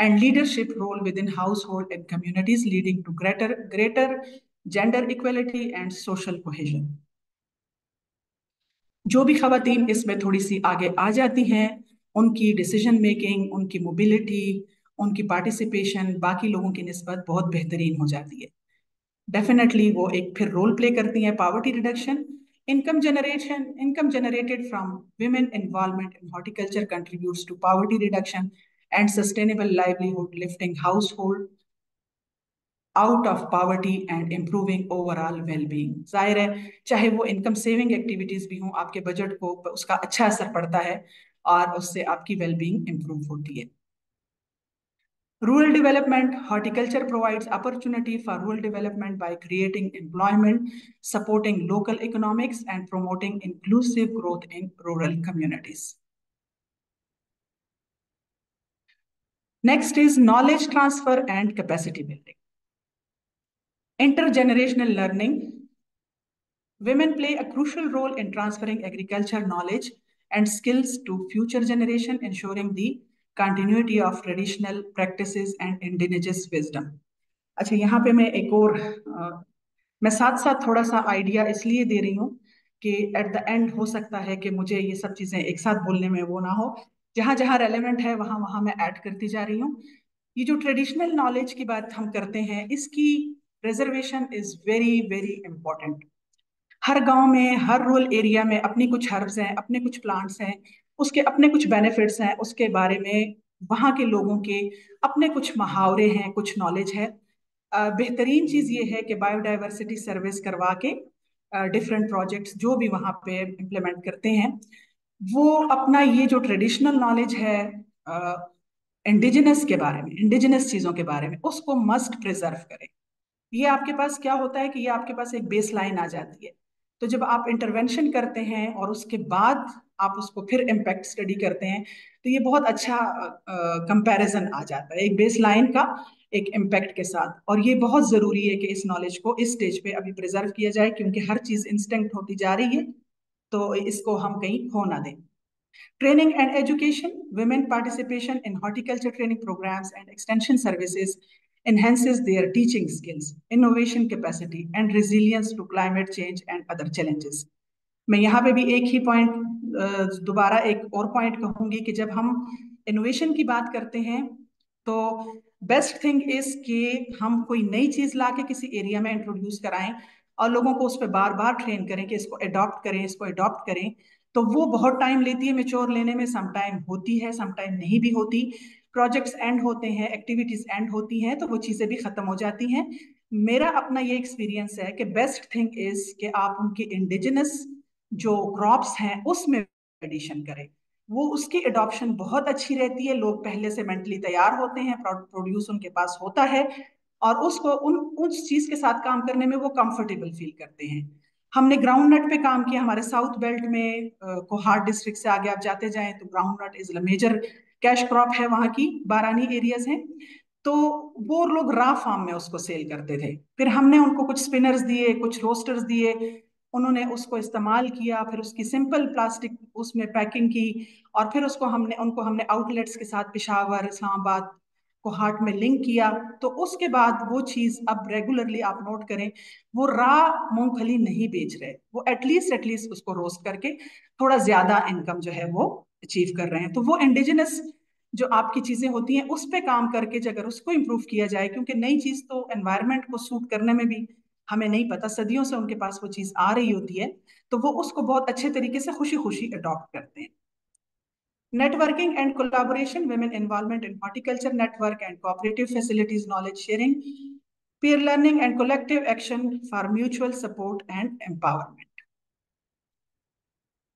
and leadership role within household and communities, leading to greater gender equality and social cohesion. जो भी खवातीन इसमें थोड़ी सी आगे आ जाती हैं, उनकी डिसीजन मेकिंग, उनकी मोबिलिटी, उनकी पार्टिसिपेशन बाकी लोगों की निस्बत बहुत बेहतरीन हो जाती है. डेफिनेटली वो एक फिर रोल प्ले करती हैं. Poverty reduction. Income generated from women involvement in horticulture contributes to poverty reduction and sustainable livelihood, lifting household out of poverty and improving overall well-being. जाहिर है चाहे वो इनकम सेविंग एक्टिविटीज भी हों, आपके बजट को उसका अच्छा असर पड़ता है और उससे आपकी वेलबींग इंप्रूव होती है. Rural development. Horticulture provides opportunity for rural development by creating employment, supporting local economics, and promoting inclusive growth in rural communities. Next is knowledge transfer and capacity building. Intergenerational learning. Women play a crucial role in transferring agriculture knowledge and skills to future generation, ensuring the continuity of traditional practices and indigenous wisdom. अच्छा, यहाँ पे मैं एक और मैं साथ साथ थोड़ा सा आइडिया इसलिए दे रही हूँ कि एट द एंड हो सकता है कि मुझे ये सब चीजें एक साथ बोलने में वो ना हो. जहाँ जहाँ रेलेवेंट है वहाँ वहाँ मैं ऐड करती जा रही हूँ. ये जो ट्रेडिशनल नॉलेज की बात हम करते हैं इसकी preservation is very very important. हर गांव में, हर रूरल एरिया में अपनी कुछ हर्ब्स हैं, अपने कुछ प्लांट्स हैं, उसके अपने कुछ बेनिफिट्स हैं, उसके बारे में वहाँ के लोगों के अपने कुछ मुहावरे हैं, कुछ नॉलेज है. बेहतरीन चीज़ ये है कि बायोडाइवर्सिटी सर्विस करवा के डिफरेंट प्रोजेक्ट्स जो भी वहाँ पे इम्प्लीमेंट करते हैं वो अपना ये जो ट्रेडिशनल नॉलेज है इंडिजिनस के बारे में, इंडिजिनस चीज़ों के बारे में, उसको मस्ट प्रिजर्व करें. ये आपके पास क्या होता है कि ये आपके पास एक बेस लाइन आ जाती है. तो जब आप इंटरवेंशन करते हैं और उसके बाद आप उसको फिर इम्पैक्ट स्टडी करते हैं, तो ये बहुत अच्छा कंपैरिजन आ जाता है एक बेस लाइन का एक इम्पैक्ट के साथ। और ये बहुत जरूरी है कि इस नॉलेज को इस स्टेज पे अभी प्रिजर्व किया जाए, क्योंकि हर चीज इंस्टेंट होती जा रही है, तो इसको हम कहीं खो ना दें। Training and education, women participation in horticulture training programs and extension services enhances their teaching skills, innovation capacity, and resilience to climate change and other challenges. मैं यहाँ पे भी एक ही पॉइंट दोबारा एक और पॉइंट कहूंगी कि जब हम इनोवेशन की बात करते हैं तो बेस्ट थिंग इज कि हम कोई नई चीज ला के किसी एरिया में इंट्रोड्यूस कराएं और लोगों को उस पर बार बार ट्रेन करें कि इसको अडॉप्ट करें, इसको अडॉप्ट करें, तो वो बहुत टाइम लेती है मेच्योर लेने में। सम टाइम होती है, सम टाइम नहीं भी होती। प्रोजेक्ट्स एंड होते हैं, एक्टिविटीज एंड होती हैं, तो वो चीजें भी खत्म हो जाती हैं। मेरा अपना ये एक्सपीरियंस है कि बेस्ट थिंग इज कि आप उनकी इंडिजिनस जो क्रॉप्स हैं उसमें एडिशन करें, वो उसकी एडॉप्शन बहुत अच्छी रहती है। लोग पहले से मेंटली तैयार होते हैं, प्रोड्यूस उनके पास होता है और उसको उस चीज के साथ काम करने में वो कंफर्टेबल फील करते हैं। हमने ग्राउंड नट पे काम किया हमारे साउथ बेल्ट में, कोहाट डिस्ट्रिक्ट से आगे आप जाते जाएं तो groundnut is major cash crop है वहां की, बारानी एरियाज हैं। तो वो लोग रा फार्म में उसको सेल करते थे, फिर हमने उनको कुछ स्पिनर्स दिए, कुछ रोस्टर्स दिए, उन्होंने उसको इस्तेमाल किया, फिर उसकी सिंपल प्लास्टिक उसमें पैकिंग की और फिर उसको हमने आउटलेट्स के साथ पेशावर, इस्लामाबाद, कोहाट में लिंक किया। तो उसके बाद वो चीज अब रेगुलरली आप नोट करें, वो रा मूंगफली नहीं बेच रहे, वो एटलीस्ट उसको रोस्ट करके थोड़ा ज्यादा इनकम जो है वो अचीव कर रहे हैं। तो वो इंडिजिनस जो आपकी चीजें होती हैं उस पे काम करके अगर उसको इम्प्रूव किया जाए, क्योंकि नई चीज तो एनवायरनमेंट को सूट करने में भी हमें नहीं पता, सदियों से उनके पास वो चीज आ रही होती है, तो वो उसको बहुत अच्छे तरीके से खुशी खुशी अडॉप्ट करते हैं। Networking and collaboration, women involvement in horticulture network and cooperative facilities, knowledge sharing, peer learning and collective action for mutual support and empowerment.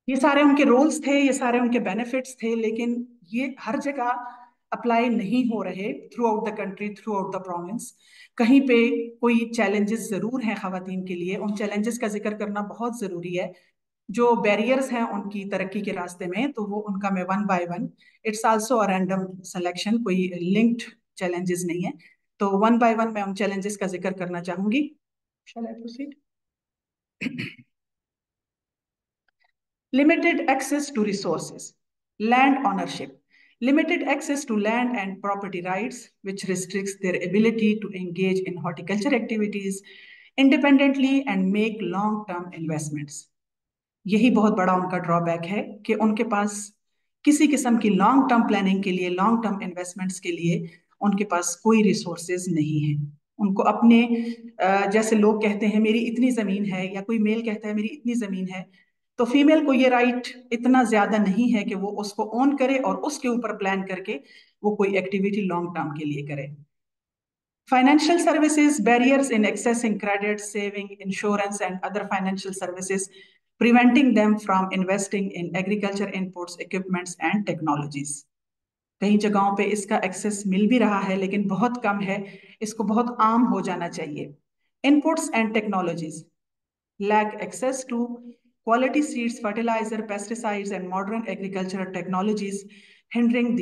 ये सारे उनके रोल्स थे, ये सारे उनके बेनिफिट्स थे, लेकिन ये हर जगह अप्लाई नहीं हो रहे through out the country, through out the province. कहीं पे कोई चैलेंजेस जरूर हैं खवातीन के लिए, उन चैलेंजेस का जिक्र करना बहुत जरूरी है। जो बैरियर्स हैं उनकी तरक्की के रास्ते में, तो वो उनका मैं one by one, it's also a random selection, कोई लिंक्ड चैलेंजेस नहीं है, तो वन बाय वन मैं उन चैलेंजेस का जिक्र करना चाहूंगी। Shall I proceed? Limited access to resources, land ownership, limited access to land and property rights, which restricts their ability to engage in horticulture activities independently and make long-term investments. यही बहुत बड़ा उनका ड्रॉबैक है कि उनके पास किसी किस्म की लॉन्ग टर्म प्लानिंग के लिए, लॉन्ग टर्म इन्वेस्टमेंट्स के लिए उनके पास कोई रिसोर्सेज नहीं है। उनको अपने जैसे लोग कहते हैं मेरी इतनी जमीन है, या कोई मेल कहता है मेरी इतनी जमीन है, तो फीमेल को ये राइट इतना ज्यादा नहीं है कि वो उसको ओन करे और उसके ऊपर प्लान करके वो कोई एक्टिविटी लॉन्ग टर्म के लिए करे। Financial services, barriers in accessing credit, saving, insurance, and other financial services, preventing them from investing in agriculture inputs, equipments, and technologies. कई जगहों पे इसका एक्सेस मिल भी रहा है लेकिन बहुत कम है, इसको बहुत आम हो जाना चाहिए। Inputs and technologies, lack access to quality seeds, fertilizer, pesticides, and modern agricultural technologies, hindering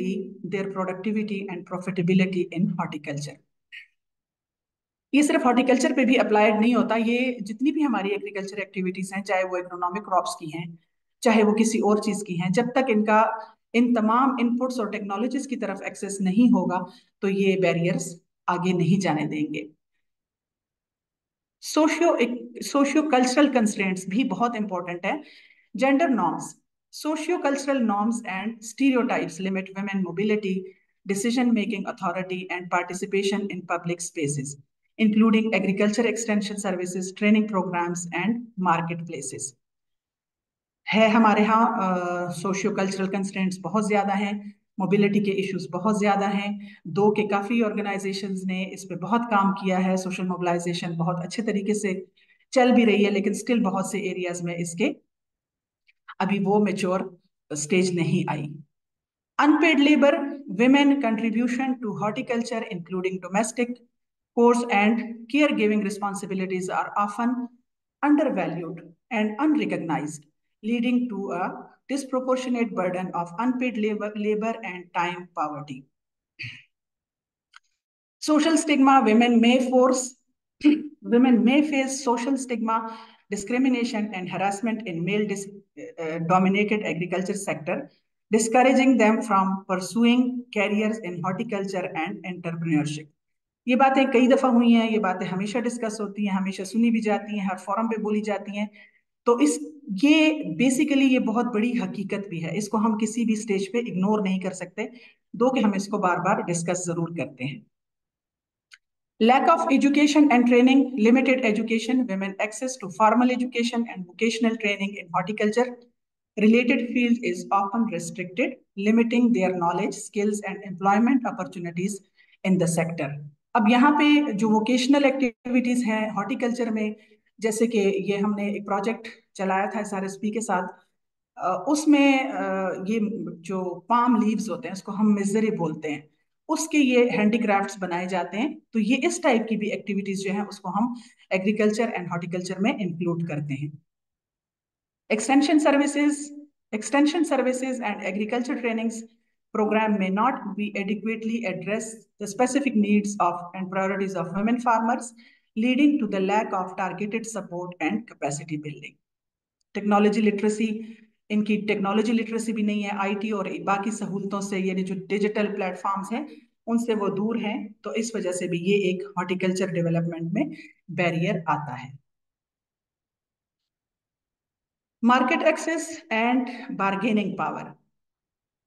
their productivity and profitability in horticulture. ये सिर्फ हॉर्टिकल्चर पे भी अप्लाइड नहीं होता, ये जितनी भी हमारी एग्रीकल्चर एक्टिविटीज हैं, चाहे वो इकोनॉमिक क्रॉप्स की हैं, चाहे वो किसी और चीज की हैं, जब तक इनका इन तमाम इनपुट्स और टेक्नोलॉजीज की तरफ एक्सेस नहीं होगा तो ये बैरियर्स आगे नहीं जाने देंगे। सोशियो कल्चरल कंस्ट्रेंट्स भी बहुत इंपॉर्टेंट है। Gender norms, socio cultural norms and stereotypes limit women mobility, decision making authority, and participation in public spaces, including agriculture extension services, training programs, and marketplaces. है हमारे यहाँ सोशियो कल्चरल कंस्ट्रेंट्स बहुत ज्यादा हैं, मोबिलिटी के इश्यूज बहुत ज्यादा हैं। दो के काफी ऑर्गेनाइजेशंस ने इस पे बहुत काम किया है, सोशल मोबिलाइजेशन बहुत अच्छे तरीके से चल भी रही है, लेकिन स्टिल बहुत से एरियाज में इसके अभी वो मेच्योर स्टेज नहीं आई। Unpaid labor, women contribution to horticulture, including domestic chores and caregiving responsibilities, are often undervalued and unrecognized, leading to a disproportionate burden of unpaid labor and time poverty. Social stigma, women may face social stigma, discrimination and harassment in male-dominated agriculture sector, discouraging them from pursuing careers in horticulture and entrepreneurship. ये बातें कई दफा हुई हैं, ये बातें हमेशा डिस्कस होती हैं, हमेशा सुनी भी जाती हैं, हर फोरम पे बोली जाती हैं। तो ये बेसिकली ये बहुत बड़ी हकीकत भी है, इसको हम किसी भी स्टेज पे इग्नोर नहीं कर सकते, दो कि हम इसको बार बार डिस्कस जरूर करते हैं। Lack of education and training, limited education, women access to formal education and vocational training in horticulture related field is often restricted, limiting their knowledge, skills and employment opportunities in the sector. अब यहाँ पे जो vocational activities हैं horticulture में, जैसे कि ये हमने एक project चलाया था SRSP के साथ, उसमें ये जो palm leaves होते हैं उसको हम मिजरी बोलते हैं, उसके ये हैंडीक्राफ्ट्स बनाए जाते हैं। तो ये इस टाइप की भी एक्टिविटीज जो है उसको हम एग्रीकल्चर एंड हॉर्टिकल्चर में इंक्लूड करते हैं। Extension services and agriculture trainings program may not be adequately address the specific needs of and priorities of women farmers, leading to the lack of targeted support and capacity building. Technology literacy, इनकी टेक्नोलॉजी लिटरेसी भी नहीं है, आईटी और बाकी सहूलतों से, यानी जो डिजिटल प्लेटफॉर्म्स हैं उनसे वो दूर हैं, तो इस वजह से भी ये एक हॉर्टिकल्चर डेवलपमेंट में बैरियर आता है। Market access and bargaining power.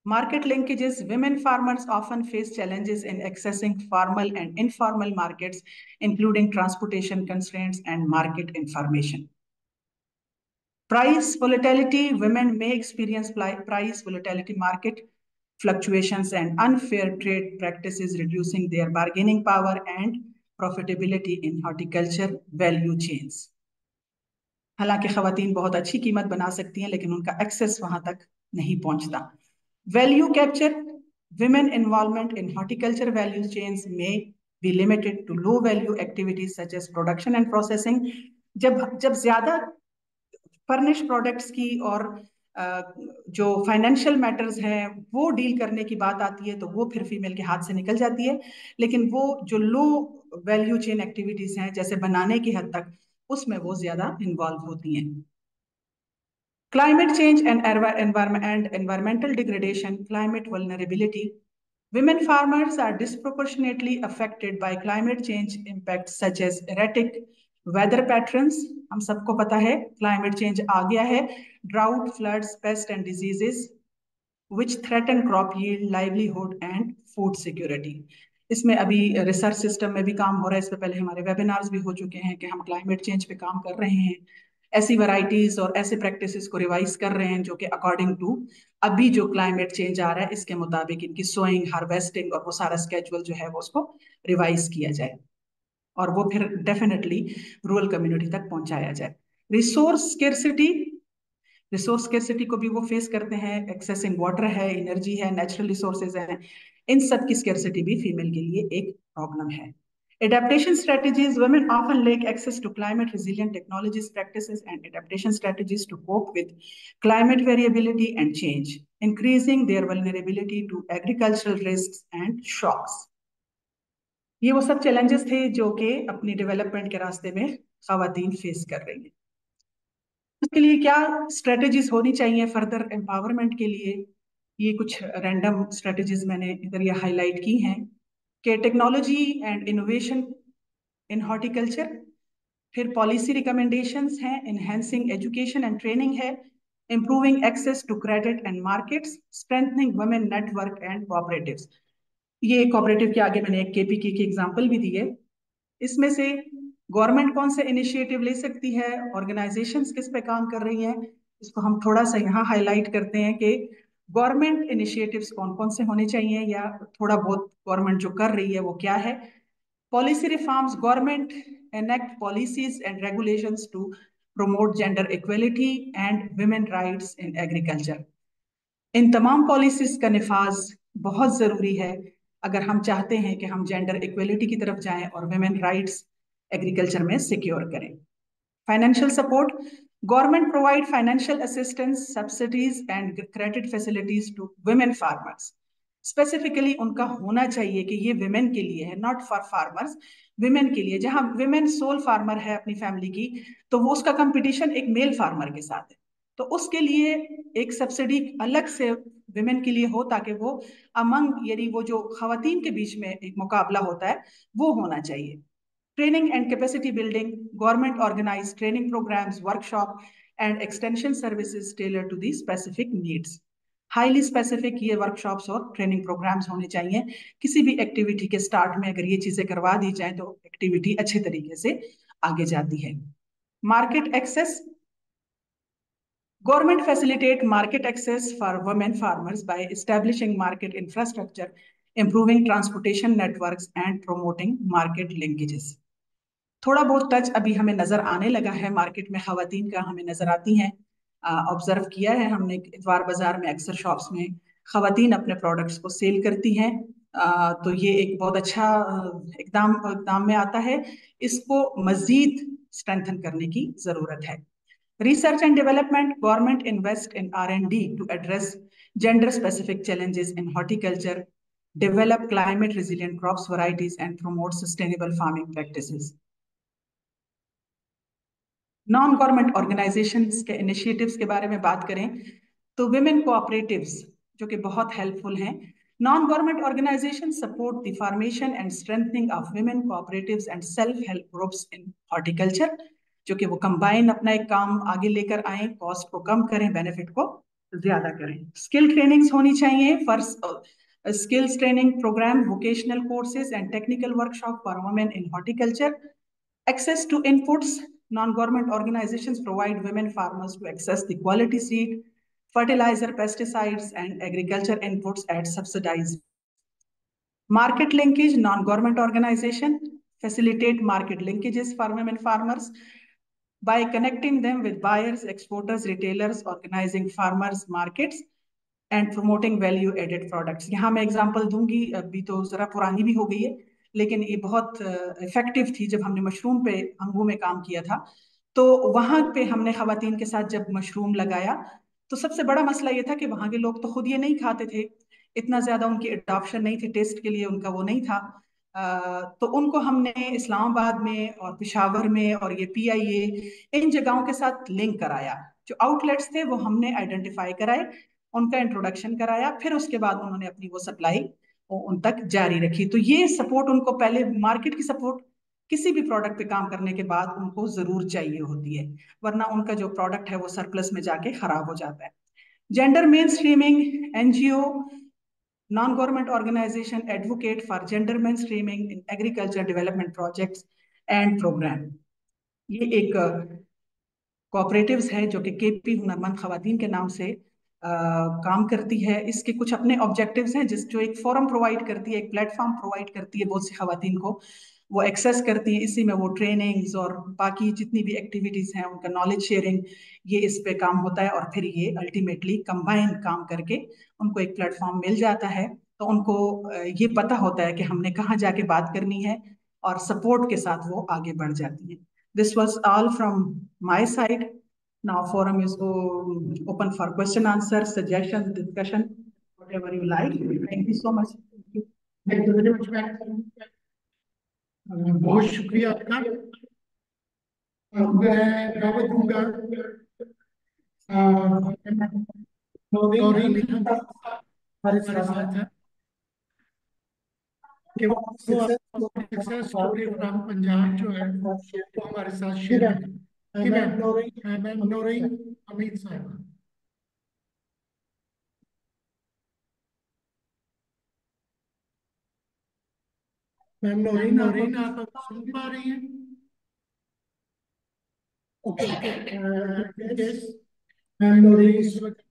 Market linkages, women farmers often face challenges in accessing formal and informal markets, including transportation constraints and market information. Price volatility, women may experience price volatility, market fluctuations and unfair trade practices, reducing their bargaining power and profitability in horticulture value chains. हालांकि खवातीन बहुत अच्छी कीमत बना सकती हैं, लेकिन उनका एक्सेस वहां तक नहीं पहुंचता। Value capture, women involvement in horticulture value chains may be limited to low value activities such as production and processing. जब ज्यादा फर्निश प्रोडक्ट्स की और जो फाइनेंशियल मैटर्स हैं वो डील करने की बात आती है तो वो फिर फीमेल के हाथ से निकल जाती है, लेकिन वो जो लो वैल्यू चेन एक्टिविटीज हैं जैसे बनाने की हद तक, उसमें वो ज्यादा इन्वॉल्व होती हैं। Climate change and environmental degradation, climate vulnerability. Women farmers are disproportionately affected by climate change impacts such as erratic weather patterns. हम सबको पता है climate change आ गया है, drought, floods, pests and diseases which threaten crop yield, livelihood and food security. इसमें अभी रिसर्च सिस्टम में भी काम हो रहा है, इस पे पहले हमारे वेबिनार्स भी हो चुके हैं कि हम क्लाइमेट चेंज पे काम कर रहे हैं, ऐसी वैरायटीज और ऐसे प्रैक्टिसेस को रिवाइज कर रहे हैं जो कि अकॉर्डिंग टू अभी जो क्लाइमेट चेंज आ रहा है इसके मुताबिक इनकी सोइंग, हार्वेस्टिंग और वो सारा स्केड्यूल जो है वो उसको रिवाइज किया जाए और वो फिर डेफिनेटली रूरल कम्युनिटी तक पहुंचाया जाए। रिसोर्स स्केर्सिटी को भी वो फेस करते हैं, एक्सेसिंग वाटर है, एनर्जी है, नेचुरल रिसोर्सेज है, इन सब की स्केर्सिटी भी फीमेल के लिए एक प्रॉब्लम है। Adaptation strategies, women often lack access to climate resilient technologies, practices and adaptation strategies to cope with climate variability and change, increasing their vulnerability to agricultural risks and shocks. ये वो सब challenges थे जो कि अपनी development के रास्ते में ख़वातीन फेस कर रही हैं। उसके लिए क्या strategies होनी चाहिए further empowerment के लिए, ये कुछ random strategies मैंने इधर ये highlight की हैं कि technology and innovation in horticulture, फिर पॉलिसी रिकमेंडेशंस हैं, एनहांसिंग एजुकेशन एंड ट्रेनिंग है, improving access to credit and markets, strengthening women network and cooperatives. ये कोऑपरेटिव के आगे मैंने एक केपीके की एग्जांपल भी दी है। इसमें से गवर्नमेंट कौन से इनिशिएटिव ले सकती है, ऑर्गेनाइजेशंस किस पे काम कर रही हैं, इसको हम थोड़ा सा यहाँ हाईलाइट करते हैं कि गवर्नमेंट इनिशिएटिव्स कौन कौन से होने चाहिए या थोड़ा बहुत गवर्नमेंट जो कर रही है वो क्या है। Policy reforms, government enact policies and regulations to promote gender equality and women rights in agriculture. इन तमाम पॉलिसीज का निफाज बहुत जरूरी है अगर हम चाहते हैं कि हम जेंडर इक्वलिटी की तरफ जाएं और women rights एग्रीकल्चर में सिक्योर करें। Financial support, Government provide financial assistance, subsidies and credit facilities to women farmers. Specifically उनका होना चाहिए कि ये विमेन के लिए है, नॉट फॉर फार्मर्स, विमेन के लिए। जहां विमेन सोल फार्मर है अपनी फैमिली की, तो वो उसका कंपटीशन एक मेल फार्मर के साथ है, तो उसके लिए एक सब्सिडी अलग से विमेन के लिए हो, ताकि वो अमंग, यानी वो जो खवातीन के बीच में एक मुकाबला होता है वो होना चाहिए। Training and capacity building, government organized training programs, workshop and extension services tailored to the specific needs. Highly specific ये वर्कशॉप्स और ट्रेनिंग प्रोग्राम्स होने चाहिए। किसी भी एक्टिविटी के स्टार्ट में अगर ये चीजें करवा दी जाए तो एक्टिविटी अच्छे तरीके से आगे जाती है। Market access, government facilitate market access for women farmers by establishing market infrastructure, improving transportation networks and promoting market linkages. थोड़ा बहुत टच अभी हमें नजर आने लगा है, मार्केट में खवातीन का हमें नजर आती हैं, ऑब्जर्व किया है हमने। इतवार बाजार में अक्सर शॉप्स में खवातीन अपने प्रोडक्ट्स को सेल करती हैं, तो ये एक बहुत अच्छा इकदाम में आता है। इसको मजीद स्ट्रेंथन करने की जरूरत है। Research and development, government invest in R&D to address gender specific challenges in horticulture, develop climate resilient crops varieties and promote sustainable farming practices. Non government organisations के इनिशिएटिव्स के बारे में बात करें तो विमेन कोऑपरेटिव्स जो कि बहुत हेल्पफुल हैं। Non government organisation support the formation and strengthening of women cooperatives and self help groups in horticulture, जो कि वो कंबाइन अपना एक काम आगे लेकर आए, कॉस्ट को कम करें, बेनिफिट को ज्यादा करें। स्किल ट्रेनिंग्स होनी चाहिए, for skills training programme, vocational courses and technical workshop for women in horticulture. Access to inputs, non-government organizations provide women farmers to access the quality seed, fertilizer, pesticides, and agriculture inputs at subsidized. Market linkage, non-government organization facilitate market linkages for women farmers by connecting them with buyers, exporters, retailers, organizing farmers markets and promoting value added products. यहाँ मैं एग्जांपल दूंगी, अभी तो जरा पुरानी भी हो गई है, लेकिन ये बहुत इफेक्टिव थी। जब हमने मशरूम पे अंगू में काम किया था, तो वहां पे हमने खवातीन के साथ जब मशरूम लगाया, तो सबसे बड़ा मसला ये था कि वहां के लोग तो खुद ये नहीं खाते थे, इतना ज्यादा उनकी अडॉप्शन नहीं थी, टेस्ट के लिए उनका वो नहीं था। तो उनको हमने इस्लामाबाद में और पेशावर में और ये PIA इन जगहों के साथ लिंक कराया। जो आउटलेट्स थे वो हमने आइडेंटिफाई कराए, उनका इंट्रोडक्शन कराया, फिर उसके बाद उन्होंने अपनी वो सप्लाई उन तक जारी रखी। तो ये सपोर्ट उनको, पहले मार्केट की सपोर्ट किसी भी प्रोडक्ट पे काम करने के बाद उनको जरूर चाहिए होती है, वरना उनका जो प्रोडक्ट है वो सरप्लस में जाके खराब हो जाता है। Gender main streaming, NGO, non-government organization advocate for gender mainstreaming in agriculture development projects and program. ये एक कोऑपरेटिव्स है जो कि KP हुनरमंद खवातीन के नाम से काम करती है। इसके कुछ अपने ऑब्जेक्टिव्स हैं, जो एक फोरम प्रोवाइड करती है, एक प्लेटफॉर्म प्रोवाइड करती है बहुत सी खवातीन को, वो एक्सेस करती हैं। इसी में वो ट्रेनिंग्स और बाकी जितनी भी एक्टिविटीज हैं, उनका नॉलेज शेयरिंग, ये इस पे काम होता है, और फिर ये अल्टीमेटली कंबाइन काम करके उनको एक प्लेटफॉर्म मिल जाता है। तो उनको ये पता होता है कि हमने कहाँ जाके बात करनी है, और सपोर्ट के साथ वो आगे बढ़ जाती है। This was all from my side. Now forum is open for question, answer, suggestions, discussion, whatever you like. Thank you so much. Thank you very much, ma'am. बहुत शुक्रिया आपका। अब मैं दावत दूंगा नौरीन हमारे साथ है कि वो सक्सेस स्टोरी फ्रॉम पंजाब जो है वो हमारे साथ शेयर करें। मैम नौरीन अमीर साहब। मैम नौरीन आप सुन पा रही हैं? ओके, यस मैम नौरीन इस वक्त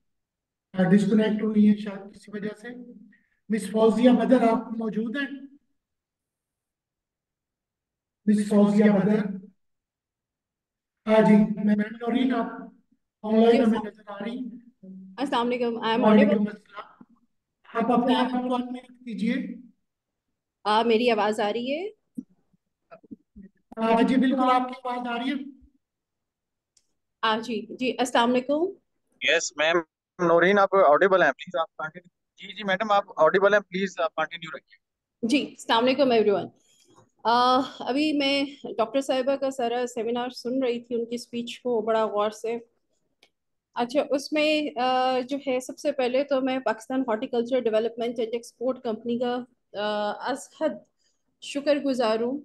डिस्कनेक्ट हुई है शायद किसी वजह से। मिस फौजिया बदर आप मौजूद हैं? मिस फौजिया बदर, हाँ जी। मैम नौरीन आप ऑनलाइन हमें नजर आ रही? अस्सलाम वालेकुम, आई एम वालेकुम ऑडिबल? अस्सलाम। आप अपने आप को अनम्यूट कीजिए। मेरी आवाज आ रही है? हाँ जी बिल्कुल, आपकी आवाज आ रही है। जी जी, अस्सलाम वालेकुम। Yes ma'am. नौरीन आप ऑडिबल हैं, प्लीज आप कंटिन्यू। जी जी मैडम आप ऑडिबल हैं, प्लीज आप कंटिन्यू रखिए। जी, अस्सलाम वालेकुम एवरीवन। अभी मैं डॉक्टर साहिबा का सारा सेमिनार सुन रही थी, उनकी स्पीच को बड़ा गौर से। अच्छा, उसमें जो है, सबसे पहले तो मैं Pakistan horticulture development and export company का अज़हद शुक्रगुजार हूँ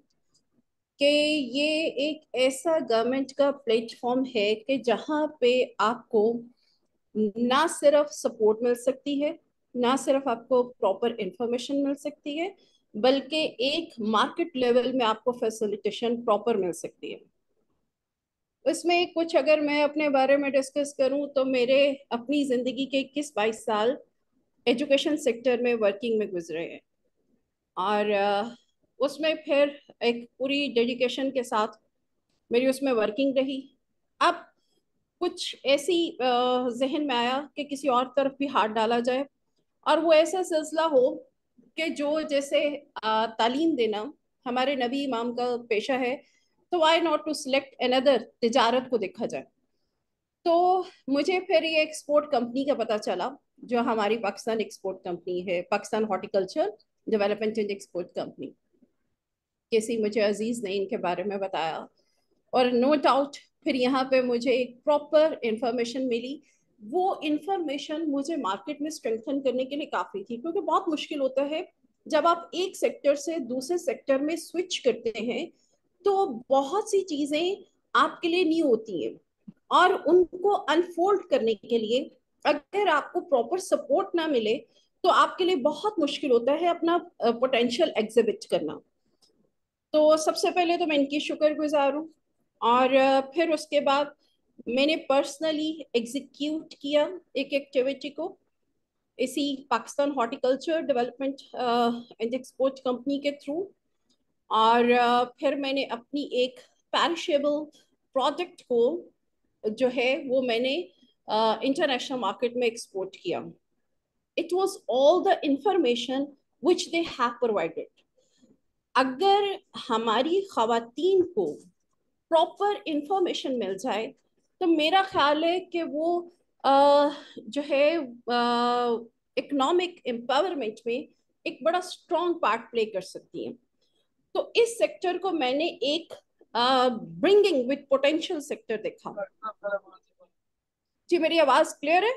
कि ये एक ऐसा गवर्नमेंट का प्लेटफॉर्म है कि जहाँ पे आपको ना सिर्फ सपोर्ट मिल सकती है, ना सिर्फ आपको प्रॉपर इंफॉर्मेशन मिल सकती है, बल्कि एक मार्केट लेवल में आपको फैसिलिटेशन प्रॉपर मिल सकती है। इसमें कुछ अगर मैं अपने बारे में डिस्कस करूं तो मेरे अपनी ज़िंदगी के 21-22 साल एजुकेशन सेक्टर में वर्किंग में गुजरे हैं, और उसमें फिर एक पूरी डेडिकेशन के साथ मेरी उसमें वर्किंग रही। अब कुछ ऐसी जहन में आया कि किसी और तरफ भी हाथ डाला जाए, और वो ऐसा सिलसिला हो कि जो जैसे तालीम देना हमारे नबी इमाम का पेशा है, तो why not to select another, तिजारत को देखा जाए। तो मुझे फिर ये एक्सपोर्ट कंपनी का पता चला, जो हमारी पाकिस्तान एक्सपोर्ट कंपनी है, Pakistan horticulture development and export company. किसी मुझे अजीज ने इनके बारे में बताया, और नो डाउट फिर यहाँ पे मुझे एक प्रॉपर इंफॉर्मेशन मिली। वो इंफॉर्मेशन मुझे मार्केट में स्ट्रेंथन करने के लिए काफ़ी थी, क्योंकि बहुत मुश्किल होता है जब आप एक सेक्टर से दूसरे सेक्टर में स्विच करते हैं, तो बहुत सी चीज़ें आपके लिए न्यू होती हैं, और उनको अनफोल्ड करने के लिए अगर आपको प्रॉपर सपोर्ट ना मिले, तो आपके लिए बहुत मुश्किल होता है अपना पोटेंशियल एग्जिबिट करना। तो सबसे पहले तो मैं इनकी शुक्रगुजार हूँ, और फिर उसके बाद मैंने पर्सनली एग्जीक्यूट किया एक एक्टिविटी को इसी Pakistan horticulture development and export company के थ्रू। और फिर मैंने अपनी एक पैरिशेबल प्रोडक्ट को जो है वो मैंने इंटरनेशनल मार्केट में एक्सपोर्ट किया। It was all the information which they have provided. अगर हमारी खवातीन को प्रॉपर इंफॉर्मेशन मिल जाए, तो मेरा ख्याल है कि वो जो है इकोनॉमिक एम्पावरमेंट में एक बड़ा स्ट्रॉन्ग पार्ट प्ले कर सकती हैं। तो इस सेक्टर को मैंने एक ब्रिंगिंग विद पोटेंशियल सेक्टर देखा। जी, मेरी आवाज क्लियर है?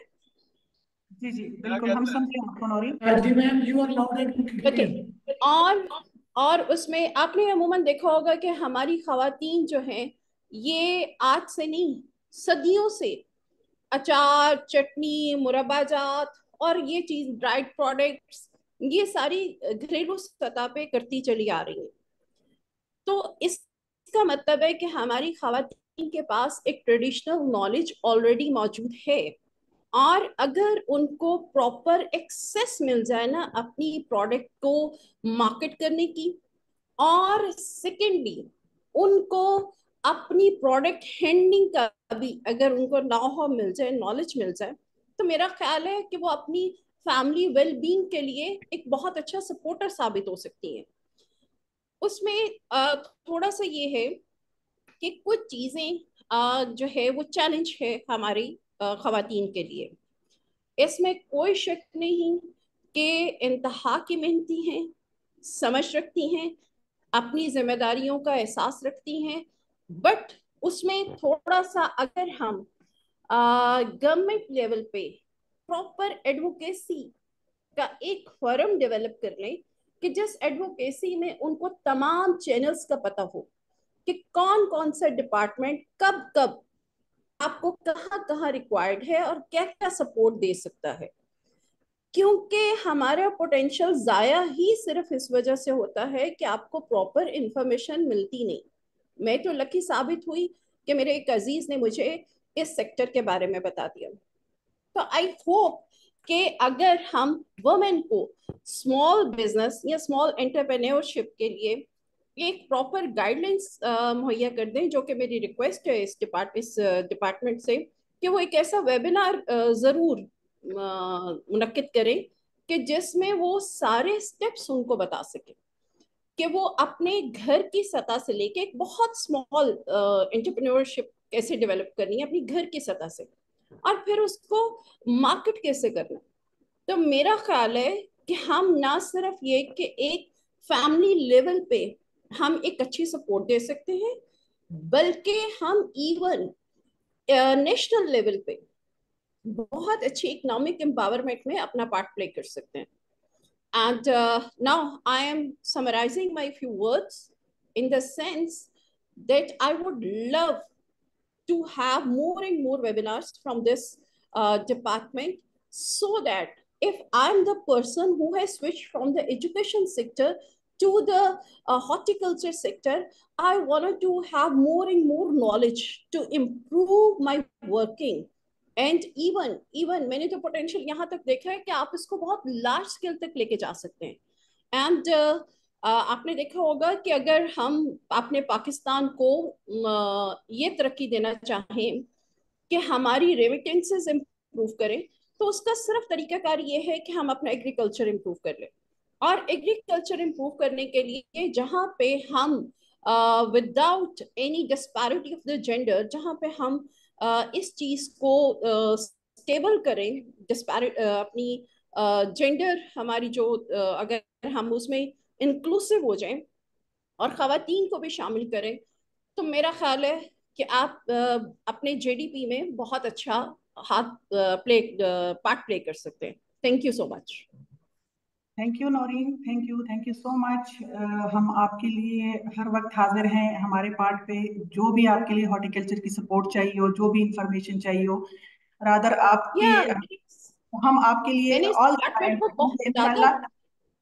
जी जी बिल्कुल, हम समझ रहे हैं आपको नौरीन। जी ma'am, you are loud and okay. Clear. और उसमें आपने अमूमन देखा होगा कि हमारी खवातीन जो हैं, ये आज से नहीं, सदियों से अचार, चटनी, मुरब्बाजात और ये चीज, ड्राइड प्रोडक्ट्स, ये सारी घरेलू सतह पे करती चली आ रही है। तो इसका मतलब है कि हमारी खवातीन के पास एक ट्रेडिशनल नॉलेज ऑलरेडी मौजूद है, और अगर उनको प्रॉपर एक्सेस मिल जाए ना अपनी प्रोडक्ट को मार्केट करने की, और सेकेंडली उनको अपनी प्रोडक्ट हैंडलिंग का भी अगर उनको नॉलेज मिल जाए, नॉलेज मिल जाए, तो मेरा ख्याल है कि वो अपनी फैमिली वेलबींग के लिए एक बहुत अच्छा सपोर्टर साबित हो सकती है। उसमें थोड़ा सा ये है कि कुछ चीजें जो है वो चैलेंज है हमारी खवातीन के लिए। इसमें कोई शक नहीं कि इंतहा की मेहनती हैं, समझ रखती हैं, अपनी जिम्मेदारियों का एहसास रखती हैं, बट उसमें थोड़ा सा अगर हम गवर्नमेंट लेवल पे प्रॉपर एडवोकेसी का एक फॉरम डेवलप कर लें, कि जिस एडवोकेसी में उनको तमाम चैनल्स का पता हो कि कौन कौन सा डिपार्टमेंट कब कब आपको कहाँ कहाँ रिक्वायर्ड है और क्या क्या सपोर्ट दे सकता है। क्योंकि हमारा पोटेंशियल जाया ही सिर्फ इस वजह से होता है कि आपको प्रॉपर इंफॉर्मेशन मिलती नहीं। मैं तो लकी साबित हुई कि मेरे एक अजीज ने मुझे इस सेक्टर के बारे में बता दिया। तो आई होप कि अगर हम वुमेन को स्मॉल बिजनेस या स्मॉल एंटरप्रेन्योरशिप के लिए एक प्रॉपर गाइडलाइंस मुहैया कर दें, जो कि मेरी रिक्वेस्ट है इस डिपार्टमेंट से, कि वो एक ऐसा वेबिनार जरूर मुनक्किद करें कि जिसमें वो सारे स्टेप्स उनको बता सके। कि वो अपने घर की सतह से लेके एक बहुत स्मॉल एंटरप्रेन्योरशिप कैसे डेवलप करनी है अपनी घर की सतह से, और फिर उसको मार्केट कैसे करना। तो मेरा ख्याल है कि हम ना सिर्फ ये कि एक फैमिली लेवल पे हम एक अच्छी सपोर्ट दे सकते हैं, बल्कि हम इवन नेशनल लेवल पे बहुत अच्छी इकोनॉमिक एम्पावरमेंट में अपना पार्ट प्ले कर सकते हैं। And now I am summarizing my few words in the sense that I would love to have more and more webinars from this department, so that if I'm the person who has switched from the education sector to the horticulture sector, I wanted to have more and more knowledge to improve my working. And even even मैंने तो पोटेंशियल यहाँ तक देखा है कि आप इसको बहुत लार्ज स्केल तक लेके जा सकते हैं। एंड आपने देखा होगा कि अगर हम अपने पाकिस्तान को ये तरक्की देना चाहें कि हमारी रेमिटेंसेस इंप्रूव करें, तो उसका सिर्फ तरीकाकार ये है कि हम अपना एग्रीकल्चर इंप्रूव कर लें। और एग्रीकल्चर इंप्रूव करने के लिए जहाँ पे हम without any disparity of the gender, जहाँ पे हम इस चीज को स्टेबल करें, अपनी जेंडर हमारी जो अगर हम उसमें इंक्लूसिव हो जाएं और खवातीन को भी शामिल करें, तो मेरा ख्याल है कि आप अपने जीडीपी में बहुत अच्छा हाथ प्ले पार्ट प्ले कर सकते हैं। Thank you so much. Thank you Naureen, thank you so much. हम आपके लिए हर वक्त हाजिर हैं हमारे पार्ट पे, जो भी आपके लिए हॉर्टिकल्चर की सपोर्ट चाहिए हो, जो भी इंफॉर्मेशन चाहिए हो, रादर आपके या हम आपके लिए मैंने इस ऑल डिपार्टमेंट को बहुत ज्यादा इंशाल्लाह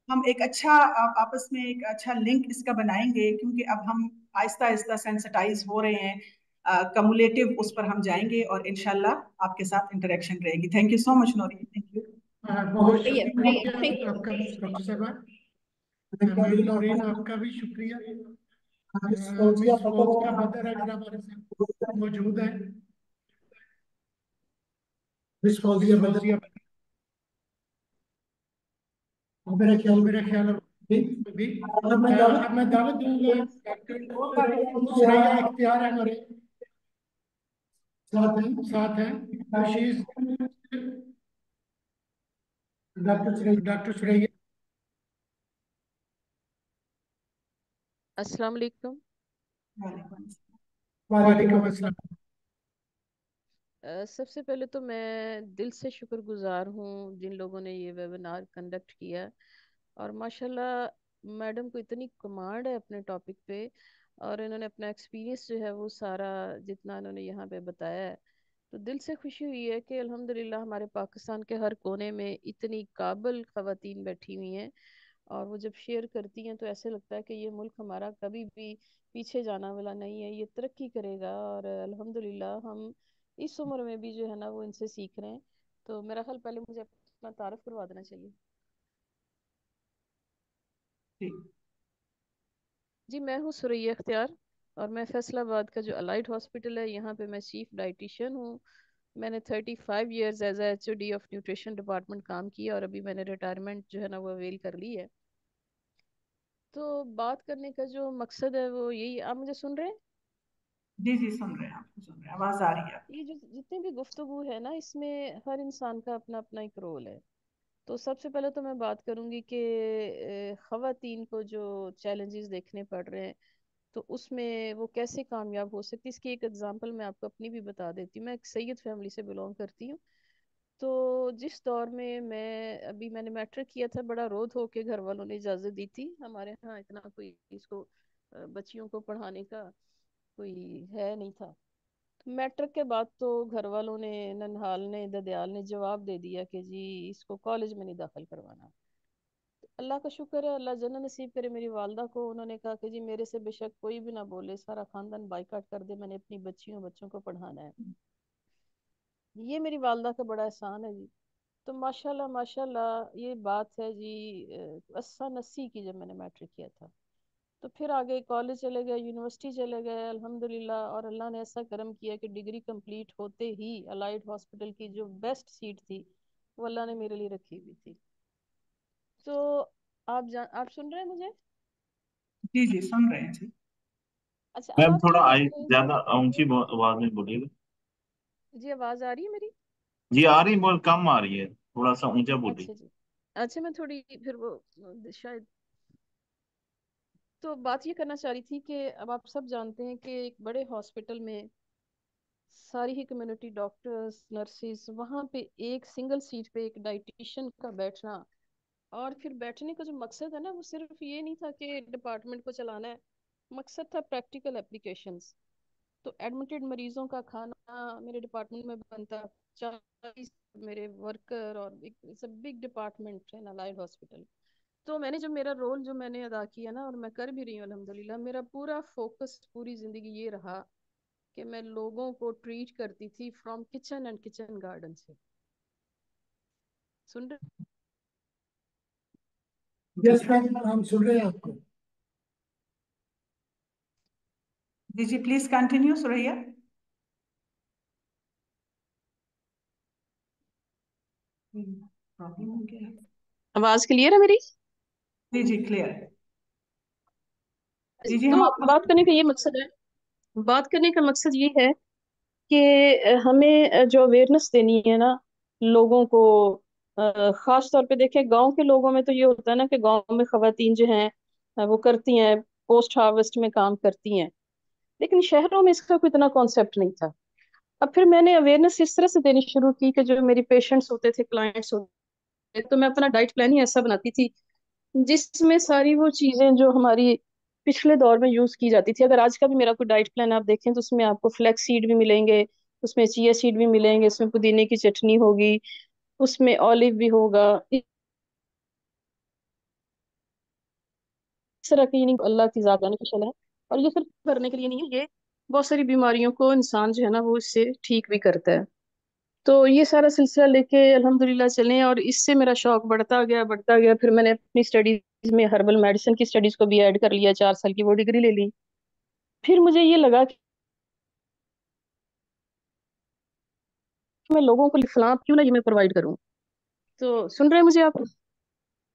हम एक अच्छा आपस में एक अच्छा लिंक इसका बनाएंगे, क्योंकि अब हम आहिस्ता आहिस्ता सेंसिटाइज हो रहे हैं, कमुलेटिव उस पर हम जाएंगे और इंशाल्लाह आपके साथ इंटरेक्शन रहेगी। Thank you so much Naureen, thank you. बहुत थैंक शुक्रिया यू। आपका डॉक्टर साहबा। नौरीन आपका भी शुक्रिया। मिस फौजिया बदर अगर हमारे साथ मौजूद है, मिस फौजिया बदर, मेरा ख्याल भी। अब मैं दावत दूंगा डॉक्टर सुरैया इख्तियार है हमारे साथ है शीज डॉक्टर सुरैया। अस्सलाम वालेकुम। वालेकुम अस्सलाम। सबसे पहले तो मैं दिल से शुक्रगुजार हूँ जिन लोगों ने ये वेबिनार कंडक्ट किया, और माशाल्लाह मैडम को इतनी कमांड है अपने टॉपिक पे, और इन्होंने अपना एक्सपीरियंस जो है वो सारा जितना इन्होंने यहाँ पे बताया है, तो दिल से खुशी हुई है कि अल्हम्दुलिल्लाह हमारे पाकिस्तान के हर कोने में इतनी काबिल ख़वातीन बैठी हुई हैं, और वो जब शेयर करती हैं तो ऐसे लगता है कि ये मुल्क हमारा कभी भी पीछे जाना वाला नहीं है, ये तरक्की करेगा। और अल्हम्दुलिल्लाह हम इस उम्र में भी जो है ना वो इनसे सीख रहे हैं। तो मेरा ख्याल पहले मुझे अपना तारुफ करवा देना चाहिए। जी, मैं हूँ सुरैया अख्तियार, और मैं फैसलाबाद का जो अलाइड हॉस्पिटल है यहाँ पे मैं चीफ डाइटिशियन हूँ। मैंने 35 years as H O D of nutrition department काम किया, और अभी मैंने रिटायरमेंट जो है ना वो अवेल कर ली है। तो बात करने का जो मकसद है वो यही, आप मुझे सुन रहे हैं? जी जी सुन रहे हैं, आपको सुन रहे हैं, आवाज आ रही है। ये जो जितनी भी गुफ्तगू है ना, इसमें हर इंसान का अपना अपना एक रोल है। तो सबसे पहले तो मैं बात करूंगी कि ख़वातीन को जो चैलेंजेस देखने पड़ रहे हैं, तो उसमें वो कैसे कामयाब हो सकती है, इसकी एक एग्जांपल मैं आपको अपनी भी बता देती हूँ। मैं एक सैयद फैमिली से बिलोंग करती हूँ। तो जिस दौर में मैंने मैट्रिक किया था, बड़ा रो धो के घर वालों ने इजाज़त दी थी। हमारे यहाँ इतना कोई इसको बच्चियों को पढ़ाने का कोई है नहीं था। मैट्रिक के बाद तो घर वालों ने, ननिहाल ने, ददयाल ने जवाब दे दिया कि जी इसको कॉलेज में नहीं दाखिल करवाना। तो अल्लाह का शुक्र है, अल्लाह जन्नत नसीब करे मेरी वालदा को। उन्होंने कहा कि जी मेरे से बेशक कोई भी ना बोले, सारा खानदान बाइकाट कर दे, मैंने अपनी बच्चियों बच्चों को पढ़ाना है। ये मेरी वालदा का बड़ा एहसान है जी। तो माशाल्लाह माशाल्लाह ये बात है जी 80 की, जब मैंने मैट्रिक किया था। तो फिर आगे कॉलेज चले गए, यूनिवर्सिटी चले गए अल्हम्दुलिल्लाह, और अल्लाह ने ऐसा करम किया कि डिग्री कंप्लीट होते ही अलाइड हॉस्पिटल की जो बेस्ट सीट थी वो अल्लाह ने मेरे लिए रखी हुई थी। तो आप सुन रहे हैं मुझे? जी जी सुन रहे हैं जी। अच्छा, मैम आवाज थोड़ा क्लियर आई, है? ज्यादा ऊंची आवाज में बोलिएगा। जी, आवाज आ रही है मेरी? जी आ रही, बोल कम आ रही है, थोड़ा सा ऊंचा बोलिए। अच्छा जी। अच्छा, मैं थोड़ी फिर वो शायद, तो बात ये करना चाह रही थी कि अब आप सब जानते हैं कि एक बड़े हॉस्पिटल में सारी ही कम्युनिटी डॉक्टर्स नर्सिस, वहाँ पे एक सिंगल सीट पे एक डाइटिशियन का बैठना, और फिर बैठने का जो मकसद है ना, वो सिर्फ ये नहीं था कि डिपार्टमेंट को चलाना है, मकसद था प्रैक्टिकल एप्लीकेशंस। तो एडमिटेड मरीजों का खाना मेरे डिपार्टमेंट में बनता, 40 मेरे वर्कर, और इट्स अ बिग डिपार्टमेंट है अलाइड हॉस्पिटल। तो मैंने जो मेरा रोल जो मैंने अदा किया ना, और मैं कर भी रही हूँ अल्हम्दुलिल्लाह, मेरा पूरा फोकस पूरी जिंदगी ये रहा कि मैं लोगों को ट्रीट करती थी from kitchen and kitchen garden से। सुन रहे? यस मैम, हम सुन रहे हैं आपको। जी जी प्लीज कंटिन्यू सुरैया। प्रॉब्लम हो गया। आवाज क्लियर है मेरी? जी जी क्लियर। जी जी हम तो आपको। बात करने का ये मकसद है, बात करने का मकसद ये है कि हमें जो अवेयरनेस देनी है ना लोगों को, खास तौर पे देखें गांव के लोगों में तो ये होता है ना कि गांव में खवातीन जो हैं वो करती हैं, पोस्ट हार्वेस्ट में काम करती हैं, लेकिन शहरों में इसका कोई इतना कॉन्सेप्ट नहीं था। अब फिर मैंने अवेयरनेस इस तरह से देनी शुरू की कि जो मेरी पेशेंट्स होते थे, क्लाइंट्स होते थे, तो मैं अपना डाइट प्लान ही ऐसा बनाती थी जिसमें सारी वो चीजें जो हमारी पिछले दौर में यूज की जाती थी, अगर आज का भी मेरा कोई डाइट प्लान आप देखें तो उसमें आपको फ्लैक्स सीड भी मिलेंगे, उसमें चिया सीड भी मिलेंगे, उसमें पुदीने की चटनी होगी, उसमें ऑलिव भी होगा, इस तरह की, यानी अल्लाह की जात बेनिफिशियल है। और ये सिर्फ करने के लिए नहीं है, ये बहुत सारी बीमारियों को इंसान जो है ना वो इससे ठीक भी करता है। तो ये सारा सिलसिला लेके अल्हम्दुलिल्लाह चले, और इससे मेरा शौक बढ़ता गया बढ़ता गया। फिर मैंने अपनी स्टडीज में हर्बल मेडिसिन की स्टडीज को भी ऐड कर लिया, 4 साल की वो डिग्री ले ली। फिर मुझे ये लगा कि मैं लोगों को लिखना क्यों ना ये मैं प्रोवाइड करूं। तो सुन रहे हैं मुझे आप?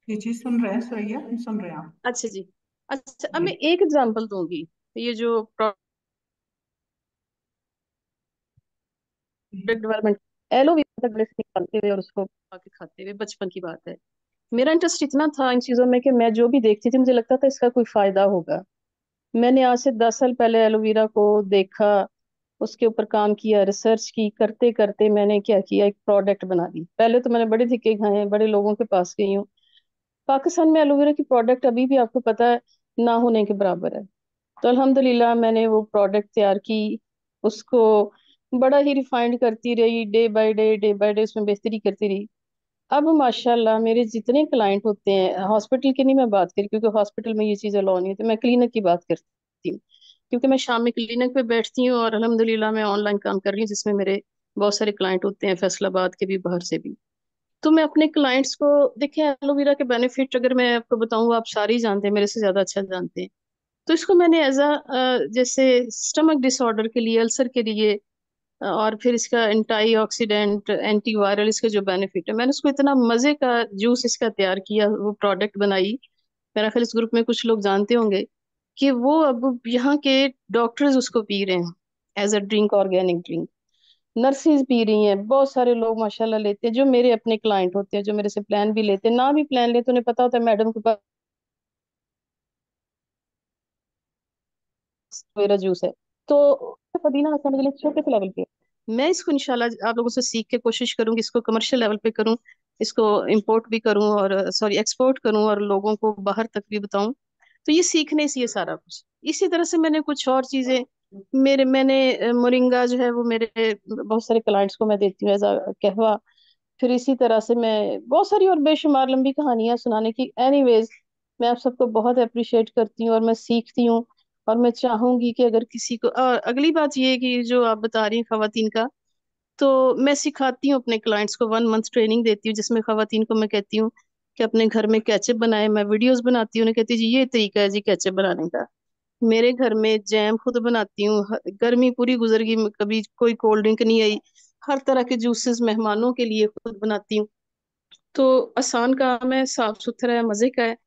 जी जी सुन रहे हैं सुरैया, हम सुन रहे हैं आप। अच्छा जी। अच्छा, अब मैं जी एक एग्जांपल दूंगी। ये जो प्रोडक्ट डेवलपमेंट, एलोवेरा तक ब्लेस निकालते हुए और उसको आके खाते हुए, बचपन की बात है। मेरा इंटरेस्ट इतना था इन चीजों में कि मैं जो भी देखती थी मुझे लगता था इसका कोई फायदा होगा। मैंने आज से 10 साल पहले एलोवेरा को देखा, उसके ऊपर काम किया, रिसर्च की, करते करते मैंने क्या किया, एक प्रोडक्ट बना दी। पहले तो मैंने बड़े धिक्के खाए, बड़े लोगों के पास गई हूँ। पाकिस्तान में एलोवेरा की प्रोडक्ट अभी भी आपको पता है ना होने के बराबर है। तो अल्हम्दुलिल्लाह मैंने वो प्रोडक्ट तैयार की, उसको बड़ा ही रिफाइंड करती रही, डे बाय डे उसमें बेहतरी करती रही। अब माशाल्लाह मेरे जितने क्लाइंट होते हैं, हॉस्पिटल की नहीं मैं बात करी क्योंकि हॉस्पिटल में ये चीज़ अलाउ नहीं होती, मैं क्लिनिक की बात करती हूँ, क्योंकि मैं शाम में क्लिनिक पे बैठती हूँ और अल्हम्दुलिल्लाह मैं ऑनलाइन काम कर रही हूँ जिसमें मेरे बहुत सारे क्लाइंट होते हैं, फैसलाबाद के भी, बाहर से भी। तो मैं अपने क्लाइंट्स को, देखिए एलोवेरा के बेनिफिट अगर मैं आपको बताऊँ, आप सारे ही जानते हैं, मेरे से ज्यादा अच्छा जानते हैं। तो इसको मैंने एज अ जैसे स्टमक डिसऑर्डर के लिए, अल्सर के लिए, और फिर इसका एंटी ऑक्सीडेंट, एंटी वायरल, इसके जो बेनिफिट है, मैंने उसको इतना मजे का जूस इसका तैयार किया, वो प्रोडक्ट बनाई। मेरा ख्याल इस ग्रुप में कुछ लोग जानते होंगे कि वो अब यहाँ के डॉक्टर्स उसको पी रहे हैं as a drink, organic drink. Nurses पी रही हैं, बहुत सारे लोग माशाल्लाह लेते हैं, जो मेरे अपने क्लाइंट होते हैं, जो मेरे से प्लान भी लेते हैं, ना भी प्लान लेते, उन्हें पता होता है मैडम के पास मेरा जूस है। तो पुदीना आसान के लिए छोटे से लेवल पे, मैं इसको इंशाल्लाह आप लोगों से सीख के कोशिश करूंगी, इसको कमर्शियल लेवल पे करूं, इसको इंपोर्ट भी करूं, और सॉरी एक्सपोर्ट करूं, और लोगों को बाहर तक भी बताऊं। तो ये सीखने से ये सारा कुछ, इसी तरह से मैंने कुछ और चीजें, मैंने मोरिंगा जो है वो मेरे बहुत सारे क्लाइंट्स को मैं देती हूँ एज अ कहवा। फिर इसी तरह से मैं बहुत सारी और बेशुमार लंबी कहानियां सुनाने की, एनीवेज मैं आप सबको बहुत अप्रिशिएट करती हूँ और मैं सीखती हूँ। और मैं चाहूंगी कि अगर किसी को, और अगली बात ये है कि जो आप बता रही हैं खवातीन का, तो मैं सिखाती हूँ अपने क्लाइंट्स को, 1 मंथ ट्रेनिंग देती हूँ जिसमें खवातीन को मैं कहती हूँ कि अपने घर में केचप बनाए। मैं वीडियोस बनाती हूँ, उन्हें कहती हूँ जी ये तरीका है जी केचप बनाने का। मेरे घर में जैम खुद बनाती हूँ, गर्मी पूरी गुजर गई, कभी कोई कोल्ड ड्रिंक नहीं आई, हर तरह के जूसेस मेहमानों के लिए खुद बनाती हूँ। तो आसान काम है, साफ सुथरा है, मजे का है।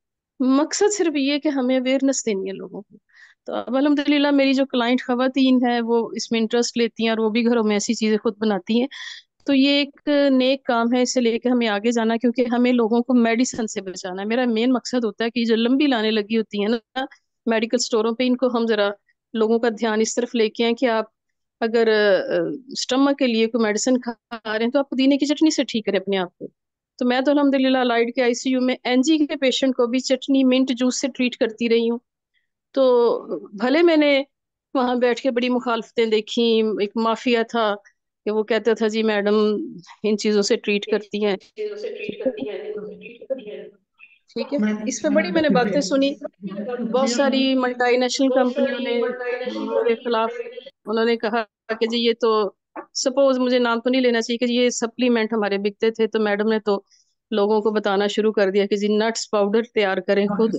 मकसद सिर्फ ये कि हमें अवेयरनेस देनी है लोगों को। तो अब अल्हम्दुलिल्लाह मेरी जो क्लाइंट खवातीन है वो इसमें इंटरेस्ट लेती हैं और वो भी घरों में ऐसी चीजें खुद बनाती हैं। तो ये एक नेक काम है, इसे लेके हमें आगे जाना है, क्योंकि हमें लोगों को मेडिसिन से बचाना है। मेरा मेन मकसद होता है कि जो लंबी लाने लगी होती है ना मेडिकल स्टोरों पे, इनको हम जरा लोगों का ध्यान इस तरफ लेके आए कि आप अगर स्टमक के लिए कोई मेडिसिन खा रहे हैं तो आप पुदीने की चटनी से ठीक करें अपने आप को। तो मैं तो अल्हम्दुलिल्लाह लाइट के आईसीयू में एनजी के पेशेंट को भी चटनी मिंट जूस से ट्रीट करती रही हूँ। तो भले मैंने वहां बैठ के बड़ी मुखालफतें देखी, एक माफिया था कि वो कहता था जी मैडम इन चीजों से ट्रीट करती हैं, ठीक है। इस पे बड़ी मैंने बातें सुनी, बहुत शुक्रिया सारी मल्टीनेशनल कंपनियों ने मेरे खिलाफ उन्होंने कहा कि जी ये तो, सपोज मुझे नाम तो नहीं लेना चाहिए, कि ये सप्लीमेंट हमारे बिकते थे। तो मैडम ने तो लोगों को बताना शुरू कर दिया कि जी नट्स पाउडर तैयार करें खुद,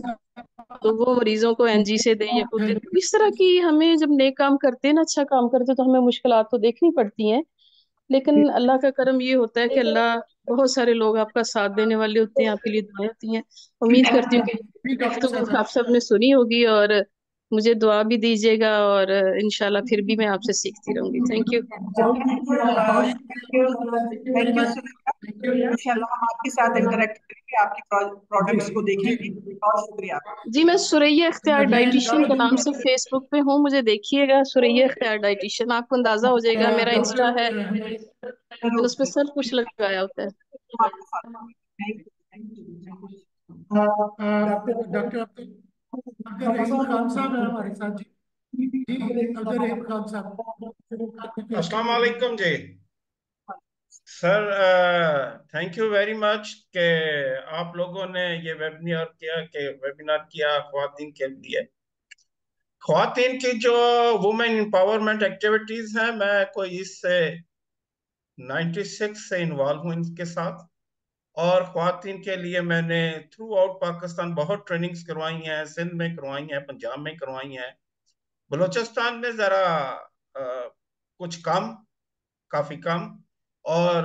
तो वो मरीजों को एनजी से दें या खुद दें। तो इस तरह की हमें जब नेक काम करते हैं ना, अच्छा काम करते हैं, तो हमें मुश्किलात तो देखनी पड़ती हैं। लेकिन अल्लाह का करम ये होता है कि अल्लाह, बहुत सारे लोग आपका साथ देने वाले होते हैं, आपके लिए दुआएं होती हैं। उम्मीद करती हूँ कि डॉक्टर गुफ्तगू साहब। आप सबने सुनी होगी और मुझे दुआ भी दीजिएगा, और इंशाल्लाह फिर भी मैं आपसे सीखती रहूंगी। Thank you. बहुत शुक्रिया, thank you very thank you much. Thank you. इंशाल्लाह हम आपके साथ इंटरेक्ट करेंगे, आपके प्रोडक्ट्स को जी देखेंगे। बहुत शुक्रिया। जी मैं सुरैया इख्तियार मैं डाइटिशियन इजाजत के नाम से दूंगा। फेसबुक पे हूँ, मुझे देखिएगा सुरैया इख्तियार डाइटिशियन, आपको अंदाजा हो जाएगा। मेरा इंस्टा है, डॉक्टर लेकिन उस पर सब कुछ लगाया होता है। Thank you. डॉक्टर अब्दुल रहीम खान साहब है हमारे साथ। जी जी, अब्दुल रहीम खान साहब, आपको पेश अस्सलाम करेंगे। वालेकुम जी sir. Thank you very much कि आप लोगों ने ये वेबिनार किया ख्वातीन के लिए। ख्वातीन की जो वुमेन एम्पावरमेंट एक्टिविटीज हैं, मैं कोई इससे 96 से इन्वॉल्व हूँ इनके साथ। और ख्वातीन के लिए मैंने थ्रू आउट पाकिस्तान बहुत ट्रेनिंग्स करवाई हैं, सिंध में करवाई हैं, पंजाब में करवाई हैं, बलूचिस्तान में जरा कुछ कम, काफी कम, और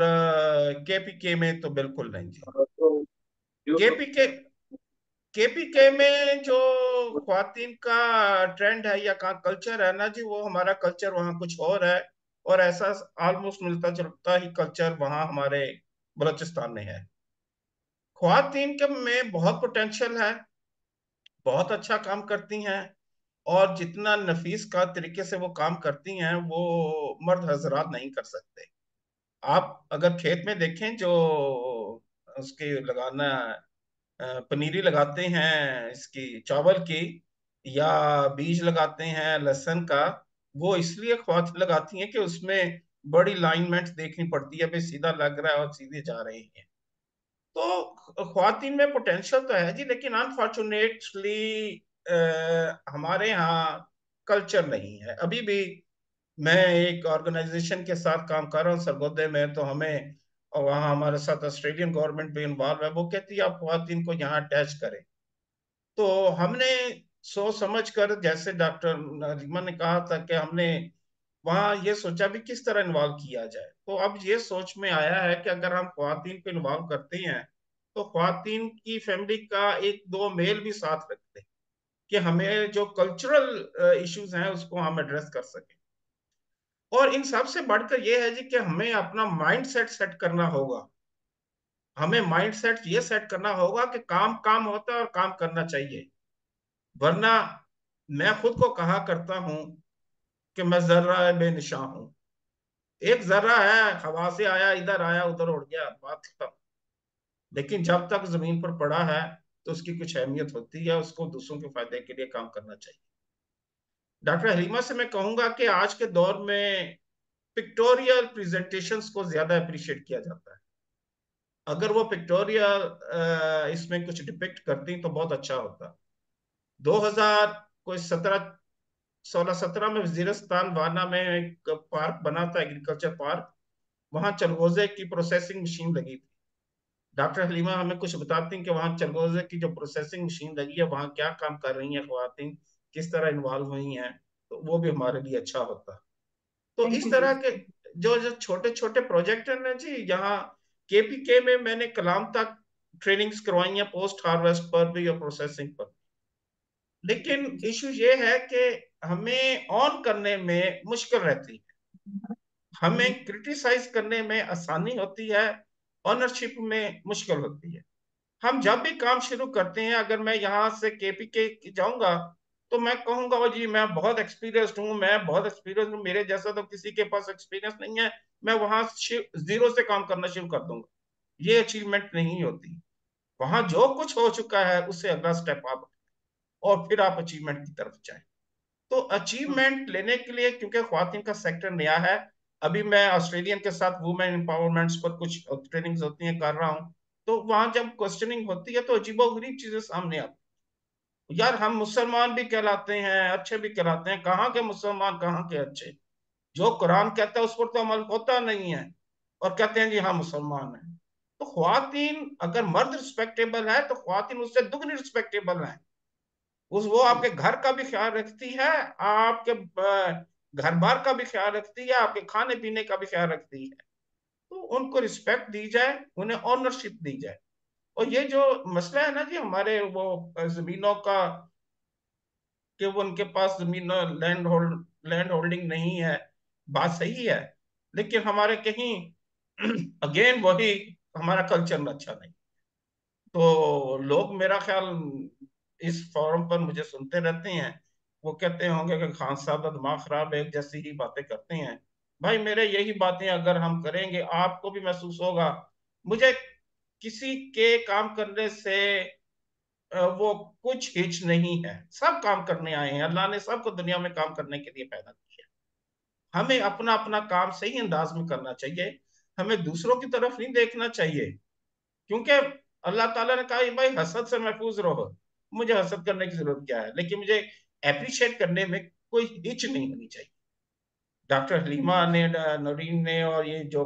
केपीके में तो बिल्कुल नहीं जी। केपीके केपीके में जो ख्वातीन का ट्रेंड है या का कल्चर है ना जी, वो हमारा कल्चर वहाँ कुछ और है। और ऐसा ऑलमोस्ट मिलता जुलता ही कल्चर वहाँ हमारे बलूचिस्तान में है। ख्वातीन के में बहुत पोटेंशियल है, बहुत अच्छा काम करती हैं, और जितना नफीस का तरीके से वो काम करती हैं वो मर्द हजरात नहीं कर सकते। आप अगर खेत में देखें जो उसके लगाना पनीरी लगाते हैं इसकी चावल की, या बीज लगाते हैं लहसुन का, वो इसलिए ख्वातीन लगाती हैं कि उसमें बड़ी लाइनमेंट देखनी पड़ती है, भाई सीधा लग रहा है और सीधे जा रहे हैं। तो ख्वातीन में पोटेंशियल तो है जी, लेकिन अनफॉर्चुनेटली हमारे यहाँ कल्चर नहीं है अभी भी। मैं एक ऑर्गेनाइजेशन के साथ काम कर रहा हूँ सरगोधे में, तो हमें, और वहाँ हमारे साथ ऑस्ट्रेलियन गवर्नमेंट भी इन्वॉल्व है, वो कहती है आप ख्वातीन को यहाँ अटैच करें। तो हमने सोच समझ कर, जैसे डॉक्टर नरीमा ने कहा था, कि हमने वहाँ ये सोचा भी किस तरह इन्वॉल्व किया जाए। तो अब ये सोच में आया है कि अगर हम ख्वातीन को इन्वॉल्व करते हैं तो ख्वातीन की फैमिली का एक दो मेल भी साथ रखते हैं, कि हमें जो कल्चरल इश्यूज हैं उसको हम एड्रेस कर सकें। और इन सब से बढ़कर यह है जी कि हमें अपना माइंड सेट सेट करना होगा। हमें माइंड सेट ये सेट करना होगा कि काम काम होता है और काम करना चाहिए। वरना मैं खुद को कहा करता हूं कि मैं जर्रा बेनिशा हूं। एक जर्रा है, हवा से आया, इधर आया उधर उड़ गया, बात खत्म। लेकिन जब तक जमीन पर पड़ा है तो उसकी कुछ अहमियत होती है, उसको दूसरों के फायदे के लिए काम करना चाहिए। डॉक्टर हलीमा से मैं कहूंगा कि आज के दौर में पिक्टोरियल प्रेजेंटेशंस को ज्यादा अप्रिशिएट किया जाता है। अगर वो पिक्टोरियल इसमें कुछ डिपिक्ट करती तो बहुत अच्छा होता। 2000 कोई 16-17 में वजीरिस्तान वाना में एक पार्क बना था, एग्रीकल्चर पार्क। वहां चलगोजे की प्रोसेसिंग मशीन लगी थी। डॉक्टर हलीमा हमें कुछ बताती हैं कि वहां चलगोजे की जो प्रोसेसिंग मशीन लगी है वहां क्या काम कर रही हैं ख्वातीन, किस तरह इन्वॉल्व हुई हैं, तो वो भी हमारे लिए अच्छा होता। तो थैंक इस यू तरह जी। के जो जो छोटे छोटे प्रोजेक्ट हैं ना जी, यहाँ केपीके में मैंने कलाम तक ट्रेनिंग्स करवाई हैं पोस्ट हार्वेस्ट पर भी और प्रोसेसिंग पर। लेकिन इशू ये है कि हमें ऑन करने में मुश्किल रहती है, हमें क्रिटिसाइज करने में आसानी होती है, ऑनरशिप में मुश्किल होती है। हम जब भी काम शुरू करते हैं, अगर मैं यहाँ से केपीके जाऊंगा तो मैं कहूंगा वो जी मैं बहुत एक्सपीरियंस्ड हूँ, मैं बहुत एक्सपीरियंस हूँ, मेरे जैसा तो किसी के पास एक्सपीरियंस नहीं है, मैं वहां जीरो से काम करना शुरू कर दूंगा। ये अचीवमेंट नहीं होती। वहां जो कुछ हो चुका है उससे अगला स्टेप आप और फिर आप अचीवमेंट की तरफ जाए। तो अचीवमेंट लेने के लिए, क्योंकि ख्वातीन का सेक्टर नया है, अभी मैं ऑस्ट्रेलियन के साथ वुमेन एम्पावरमेंट्स पर कुछ ट्रेनिंग्स होती हैं कर रहा हूँ, तो वहां जब क्वेश्चनिंग होती है तो अजीबोगरीब चीजें सामने आती। यार हम मुसलमान भी कहलाते हैं, अच्छे भी कहलाते हैं, कहाँ के मुसलमान कहाँ के अच्छे? जो कुरान कहता है उस पर तो अमल होता नहीं है, और कहते हैं जी हाँ मुसलमान है। तो ख्वातीन, अगर मर्द रिस्पेक्टेबल है तो ख्वातीन उससे दुगनी रिस्पेक्टेबल है। उस वो आपके घर का भी ख्याल रखती है, आपके घर बार का भी ख्याल रखती है, आपके खाने पीने का भी ख्याल रखती है। तो उनको रिस्पेक्ट दी जाए, उन्हें ऑनरशिप दी जाए। और ये जो मसला है ना जी हमारे वो जमीनों का, कि वो उनके पास जमीन लैंड होल्डिंग नहीं है, बात सही है, लेकिन हमारे कहीं अगेन वही, हमारा कल्चर अच्छा नहीं। तो लोग मेरा ख्याल इस फोरम पर मुझे सुनते रहते हैं, वो कहते होंगे कि खान साहब का दिमाग खराब है, एक जैसी ही बातें करते हैं। भाई मेरे यही बातें अगर हम करेंगे आपको भी महसूस होगा। मुझे किसी के काम करने से वो कुछ हिच नहीं है, सब काम करने आए हैं, अल्लाह ने सबको दुनिया में काम करने के लिए पैदा किया। हमें अपना अपना काम सही अंदाज में करना चाहिए, हमें दूसरों की तरफ नहीं देखना चाहिए, क्योंकि अल्लाह ताला ने कहा भाई हसद से महफूज रहो। मुझे हसद करने की जरूरत क्या है, लेकिन मुझे अप्रिशिएट करने में कोई हिच नहीं होनी चाहिए। डॉक्टर हलीमा ने, नौरीन ने, और ये जो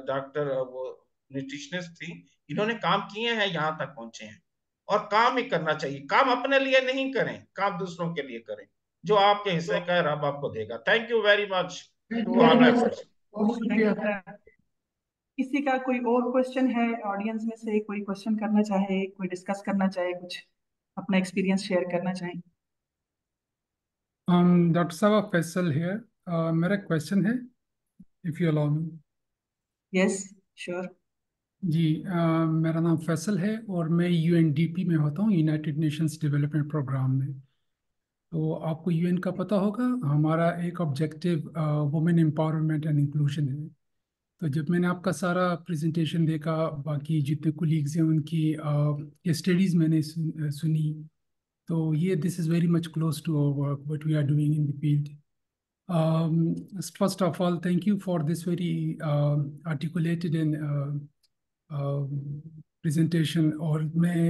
डॉक्टर वो न्यूट्रिशनिस्ट थी, इन्होंने काम किए हैं, यहाँ तक पहुंचे हैं। और काम ही करना चाहिए, काम अपने लिए नहीं करें, काम दूसरों के लिए करें। जो आपके हिस्से का है रब आपको देगा। Thank you very much to all efforts. बहुत शुक्रिया। किसी का कोई और क्वेश्चन है ऑडियंस में से? कोई क्वेश्चन करना चाहे, कोई डिस्कस करना चाहे, कुछ अपना एक्सपीरियंस शेयर करना चाहे? डॉक्टर साहब फैसल हियर, मेरा क्वेश्चन है, if you allow me. Yes sure. जी, मेरा नाम फैसल है और मैं यूएनडीपी में होता हूँ, यूनाइटेड नेशंस डेवलपमेंट प्रोग्राम में। तो आपको यूएन का पता होगा, हमारा एक objective women empowerment and inclusion है। तो जब मैंने आपका सारा प्रेजेंटेशन देखा, बाकी जितने कुलीग्स हैं उनकी ये स्टडीज़ मैंने सुनी, तो ये this is very much close to our work what we are doing in the field. First of all, thank you for this very articulated and presentation। और मैं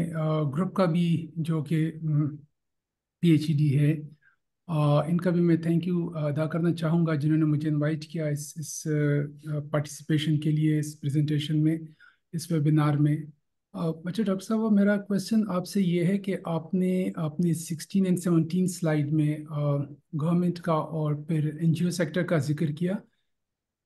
ग्रुप का भी जो कि PhD है, इनका भी मैं थैंक यू अदा करना चाहूँगा जिन्होंने मुझे इनवाइट किया इस पार्टिसिपेशन के लिए, इस प्रेजेंटेशन में, इस वेबिनार में। अच्छा डॉक्टर साहब, मेरा क्वेश्चन आपसे ये है कि आपने अपनी 16 एंड 17 स्लाइड में गवर्नमेंट का और फिर NGO सेक्टर का जिक्र किया,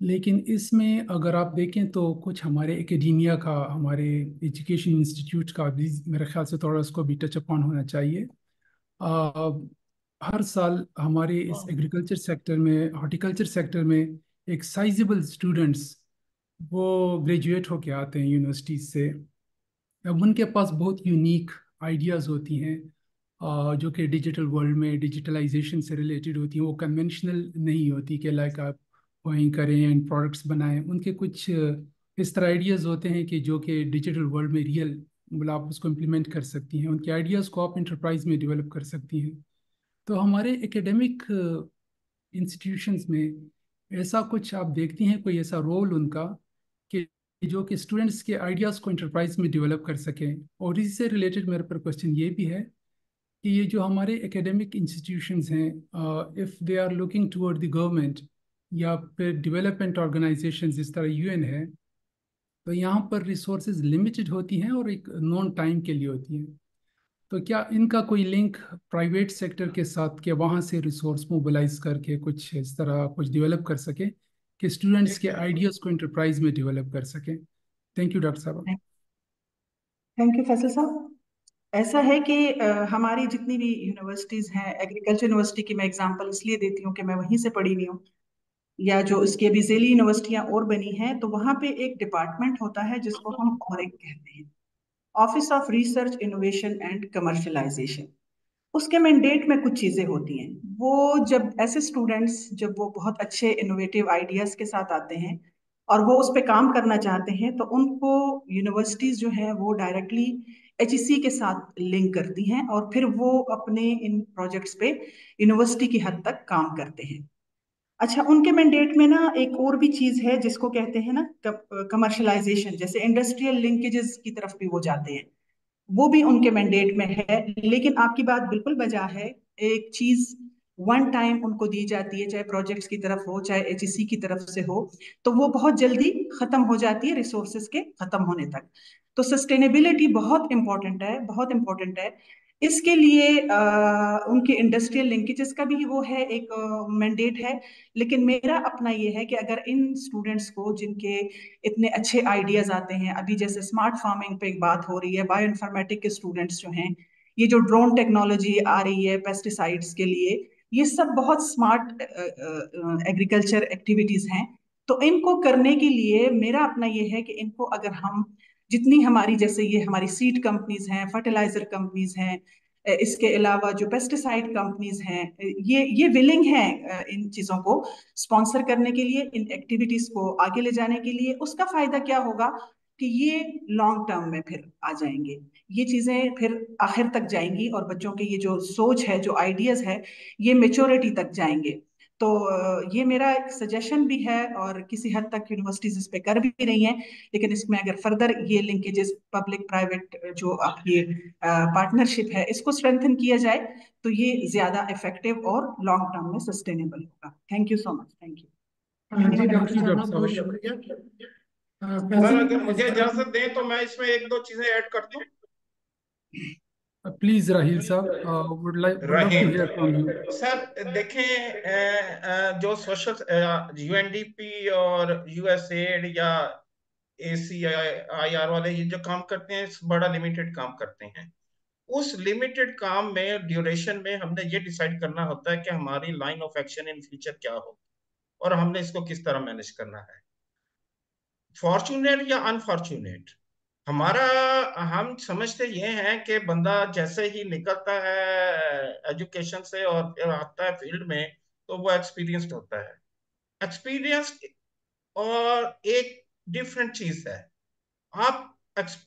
लेकिन इसमें अगर आप देखें तो कुछ हमारे एकेडेमिया का, हमारे एजुकेशन इंस्टीट्यूट का भी मेरे ख्याल से थोड़ा उसको भी टच अपॉन होना चाहिए। हर साल हमारे इस एग्रीकल्चर सेक्टर में, हॉर्टिकल्चर सेक्टर में एक साइजेबल स्टूडेंट्स वो ग्रेजुएट होके आते हैं यूनिवर्सिटीज़ से। अब उनके पास बहुत यूनिक आइडियाज़ होती हैं जो कि डिजिटल वर्ल्ड में डिजिटलाइजेशन से रिलेटेड होती हैं। वो कन्वेंशनल नहीं होती कि लाइक आप वहीं करें एंड प्रोडक्ट्स बनाएं। उनके कुछ इस तरह आइडियाज़ होते हैं कि जो कि डिजिटल वर्ल्ड में रियल, मतलब आप उसको इम्प्लीमेंट कर सकती हैं, उनके आइडियाज़ को आप इंटरप्राइज में डेवलप कर सकती हैं। तो हमारे एकेडमिक इंस्टीट्यूशंस में ऐसा कुछ आप देखती हैं, कोई ऐसा रोल उनका कि जो कि स्टूडेंट्स के आइडियाज़ को इंटरप्राइज में डेवलप कर सकें? और इससे रिलेटेड मेरे पर क्वेश्चन ये भी है कि ये जो हमारे एकेडमिक इंस्टीट्यूशंस हैं, if they are looking toward the government या फिर डेवलपमेंट ऑर्गेनाइजेशंस जिस तरह UN है, तो यहाँ पर रिसोर्सेज लिमिटेड होती हैं और एक नॉन टाइम के लिए होती हैं। तो क्या इनका कोई लिंक प्राइवेट सेक्टर के साथ, कि वहाँ से रिसोर्स मोबिलाइज करके कुछ इस तरह कुछ डेवलप कर सके कि स्टूडेंट्स के आइडियाज़ को इंटरप्राइज में डेवलप कर सकें? थैंक यू डॉक्टर साहब। थैंक यू फैसल साहब। ऐसा है कि हमारी जितनी भी यूनिवर्सिटीज हैं, एग्रीकल्चर यूनिवर्सिटी की मैं एग्जांपल इसलिए देती हूँ कि मैं वहीं से पढ़ी हुई हूँ, या जो इसके अभी ज़ेली यूनिवर्सिटियां और बनी हैं, तो वहाँ पे एक डिपार्टमेंट होता है जिसको हम ऑरिक कहते हैं, office of research innovation and commercialisation. उसके मैंडेट में कुछ चीजें होती हैं। वो जब ऐसे स्टूडेंट्स जब वो बहुत अच्छे इनोवेटिव आइडियाज के साथ आते हैं और वो उस पर काम करना चाहते हैं, तो उनको यूनिवर्सिटीज जो है वो डायरेक्टली एचईसी के साथ लिंक करती हैं और फिर वो अपने इन प्रोजेक्ट्स पे यूनिवर्सिटी की हद तक काम करते हैं। अच्छा, उनके मैंडेट में ना एक और भी चीज है जिसको कहते हैं ना कमर्शलाइजेशन, जैसे इंडस्ट्रियल लिंकेजेस की तरफ भी वो जाते हैं, वो भी उनके मैंडेट में है। लेकिन आपकी बात बिल्कुल बजा है, एक चीज वन टाइम उनको दी जाती है, चाहे प्रोजेक्ट्स की तरफ हो चाहे एचईसी की तरफ से हो, तो वो बहुत जल्दी खत्म हो जाती है रिसोर्सेज के खत्म होने तक। तो सस्टेनेबिलिटी बहुत इंपॉर्टेंट है, बहुत इंपॉर्टेंट है। इसके लिए उनके इंडस्ट्रियल लिंकेजेस का भी वो है, एक मैंडेट है। लेकिन मेरा अपना ये है कि अगर इन स्टूडेंट्स को जिनके इतने अच्छे आइडियाज आते हैं, अभी जैसे स्मार्ट फार्मिंग पे एक बात हो रही है, बायो इन्फॉर्मेटिक के स्टूडेंट्स जो हैं, ये जो ड्रोन टेक्नोलॉजी आ रही है पेस्टिसाइड्स के लिए, ये सब बहुत स्मार्ट एग्रीकल्चर एक्टिविटीज हैं। तो इनको करने के लिए मेरा अपना ये है कि इनको अगर हम जितनी हमारी, जैसे ये हमारी सीड कंपनीज हैं, फर्टिलाइजर कंपनीज हैं, इसके अलावा जो पेस्टिसाइड कंपनीज हैं, ये विलिंग हैं इन चीजों को स्पॉन्सर करने के लिए, इन एक्टिविटीज को आगे ले जाने के लिए। उसका फायदा क्या होगा कि ये लॉन्ग टर्म में फिर आ जाएंगे, ये चीजें फिर आखिर तक जाएंगी और बच्चों के ये जो सोच है, जो आइडियाज है, ये मेच्योरिटी तक जाएंगे। तो ये मेरा एक सजेशन भी है, और किसी हद तक यूनिवर्सिटीज इस पे कर भी रही हैं। लेकिन इसमें अगर फर्दर ये लिंकेजेस पब्लिक प्राइवेट जो आपकी पार्टनरशिप है, इसको स्ट्रेंथन किया जाए, तो ये ज्यादा इफेक्टिव और लॉन्ग टर्म में सस्टेनेबल होगा। Thank you so much. Thank you. जी डॉक्टर थैंक यू साहब, डॉक्टर बहुत साहब। शुक्रिया। सर अगर मुझे फैसल, इजाजत दें तो मैं इसमें एक दो चीजें ऐड कर दूं। प्लीज राहिल साहब, would love to Rahim hear from you. Sir देखें, जो सोशल यूएनडीपी और यूएसएड या ACIR वाले ये जो काम करते हैं, बड़ा लिमिटेड काम करते हैं। उस लिमिटेड काम में ड्यूरेशन में हमने ये डिसाइड करना होता है कि हमारी line of action in future क्या हो और हमने इसको किस तरह मैनेज करना है, फॉर्चुनेट या अनफॉर्चुनेट। हमारा हम समझते ये हैं कि बंदा जैसे ही निकलता है एजुकेशन से और फिर आता है फील्ड में, तो वो एक्सपीरियंस्ड होता है। एक्सपीरियंस और एक डिफरेंट चीज है। आप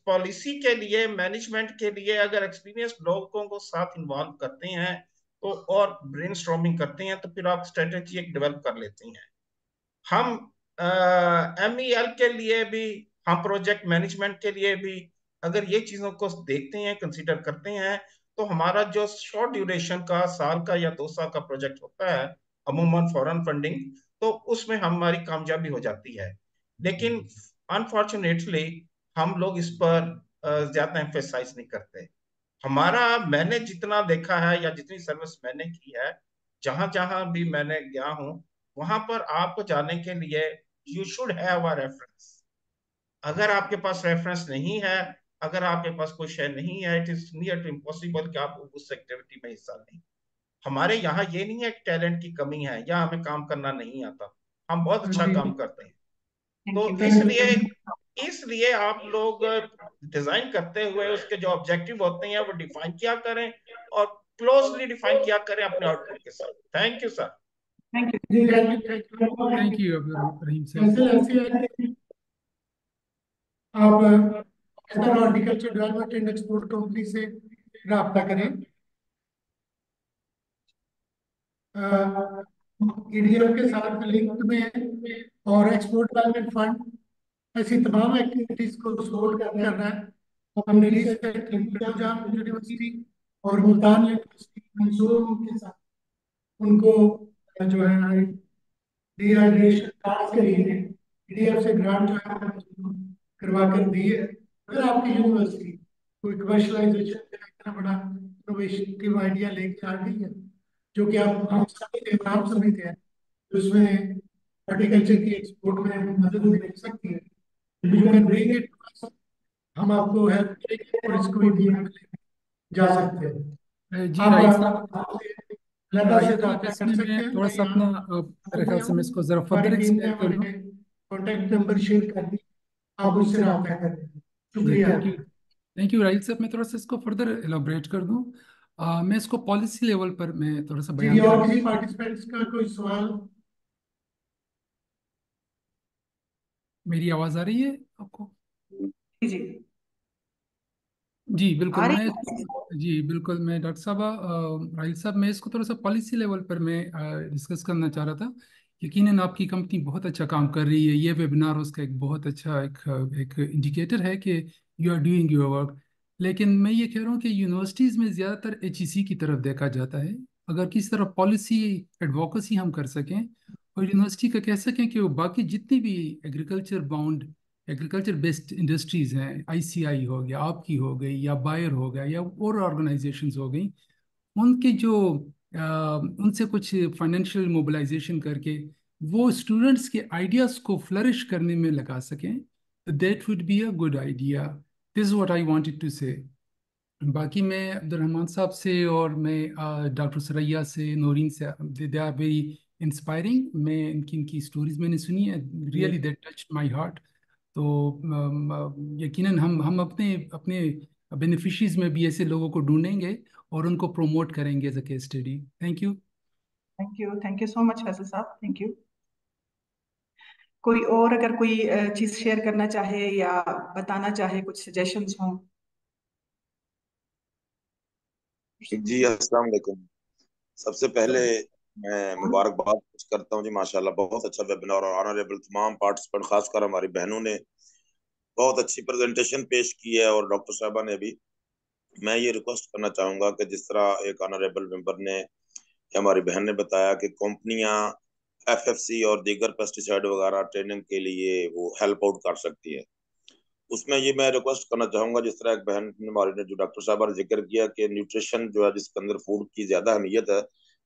पॉलिसी के लिए, मैनेजमेंट के लिए अगर एक्सपीरियंस लोगों को साथ इन्वॉल्व करते हैं तो और ब्रेनस्टॉर्मिंग करते हैं, तो फिर आप स्ट्रेटेजी एक डेवलप कर लेते हैं। हम MEL के लिए भी, हम प्रोजेक्ट मैनेजमेंट के लिए भी अगर ये चीजों को देखते हैं, कंसीडर करते हैं, तो हमारा जो शॉर्ट ड्यूरेशन का, साल का या 2 साल का प्रोजेक्ट होता है, अमूमन फॉरेन फंडिंग, तो उसमें हमारी कामयाबी हो जाती है। लेकिन अनफॉर्चुनेटली हम लोग इस पर ज्यादा एम्फेसाइज नहीं करते। हमारा, मैंने जितना देखा है या जितनी सर्विस मैंने की है, जहां जहां भी मैंने गया हूं, वहां पर आपको जाने के लिए you should have a reference. अगर आपके पास रेफरेंस नहीं है, अगर आपके पास कोई शेयर नहीं है, it is near to impossible कि आप उस एक्टिविटी में हिस्सा लें। हमारे यहाँ ये नहीं है कि टैलेंट की कमी है या हमें काम करना नहीं आता, हम बहुत अच्छा काम करते हैं। तो इसलिए इसलिए आप लोग डिजाइन करते हुए उसके जो ऑब्जेक्टिव होते हैं वो डिफाइन किया करें और क्लोजली डिफाइन किया करें अपने आउटपुट के साथ। Thank you sir. थैंक जी you. Thank you. Thank you Rahim Faisal, साहब। ऐसी है कि आप Pakistan horticulture development and export company से रब्ता करें। EDF के साथ लिंक में है और एक्सपोर्ट डेवलपमेंट फंड ऐसी तमाम एक्टिविटीज को सपोर्ट कर रहा है। हमने रिसेंटली पंजाब यूनिवर्सिटी और मुल्तान यूनिवर्सिटी, मंसूर के साथ उनको जो है डिहाइड्रेशन कार्ड के लिए EDF से ग्रांट जो है करवा कर दी है। अगर आपकी यूनिवर्सिटी कोई कमर्शलाइजेशन का इतना बड़ा इनोवेटिव आइडिया लेके आ गई है, जो कि हम समझते हैं, तो उसमें हॉर्टिकल्चर की एक्सपोर्ट में मदद मिल सकती है, यू कैन ब्रिंग इट। हम आपको हेल्प करेंगे और इसको इम्प्लीमेंट जा सकते हैं। जी आप राइट साहब, लता से राइट साहब, रब्ता कर इसमें सकते मैं हैं। थोड़ा मैं सा अपना यहाँ मेरे ख्याल से मैं इसको ज़रा हमारी फर्दर टीम ने एक्सप्लेन कर दूँ। हमारे कॉन्टैक्ट नंबर शेयर कर दी, आप उससे रब्ता करें। जी शुक्रिया। थैंक यू राइट साहब। मैं थोड़ा सा इसको फर्दर एलाबोरेट कर दूँ। मैं इसको पॉलिसी लेवल पर मैं थोड़ा सा जी, बयान और कर किसी पार्टिसिपेंट्स का कोई सवाल? मेरी आवाज़ आ रही है आपको? जी जी बिल्कुल, आ रही मैं है। जी बिल्कुल, मैं डॉक्टर साहब राहिल साहब, मैं इसको थोड़ा सा पॉलिसी लेवल पर मैं डिस्कस करना चाह रहा था। यकीनन आपकी कंपनी बहुत अच्छा काम कर रही है, ये वेबिनार उसका एक बहुत अच्छा एक इंडिकेटर है कि you are doing your work. लेकिन मैं ये कह रहा हूँ कि यूनिवर्सिटीज़ में ज़्यादातर HEC की तरफ देखा जाता है। अगर किसी तरह पॉलिसी एडवोकेसी हम कर सकें और यूनिवर्सिटी का कह सकें कि वो बाकी जितनी भी एग्रीकल्चर बेस्ड इंडस्ट्रीज हैं, ICI हो गया, आपकी हो गई, या बायर हो गया, या और ऑर्गेनाइजेशंस हो गई, उनके जो उनसे कुछ फाइनेंशियल मोबिलाइजेशन करके वो स्टूडेंट्स के आइडियाज को फ्लरिश करने में लगा सकें, that would be a good idea. This is what I wanted to say. बाकी मैं अब्दुलरहमान साहब से और मैं डॉक्टर सरैया से, नौरीन से, दे आर वेरी इंस्पायरिंग। मैं इनकी स्टोरीज मैंने सुनी है, really that touched my heart. तो यकीनन हम अपने अपने बेनिफिशरीज में भी ऐसे लोगों को ढूंढेंगे और उनको प्रोमोट करेंगे as a case study. Thank you. Thank you so much Faisal साहब, थैंक यू। कोई और अगर कोई चीज शेयर करना चाहे या बताना चाहे, कुछ सजेशंस हों? जी अस्सलाम वालेकुम। सबसे पहले मैं मुबारकबाद पेश करता हूँ जी, माशाल्लाह बहुत अच्छा वेबिनार और ऑनरेबल तमाम पार्टिसिपेंट, खासकर हमारी बहनों ने बहुत अच्छी प्रेजेंटेशन पेश की है, और डॉक्टर साहबा ने भी। मैं ये रिक्वेस्ट करना चाहूंगा कि जिस तरह एक ऑनरेबल मेंबर ने या हमारी बहन ने बताया कि कंपनियां FFC और दीगर पेस्टिसाइड वगैरह ट्रेनिंग के लिए वो हेल्प आउट कर सकती है, उसमें ये मैं रिक्वेस्ट करना चाहूंगा, जिस तरह एक बहन हमारी ने, जो डॉक्टर साहब ने जिक्र किया कि न्यूट्रिशन जो है, जिसके अंदर फूड की ज्यादा अहमियत है,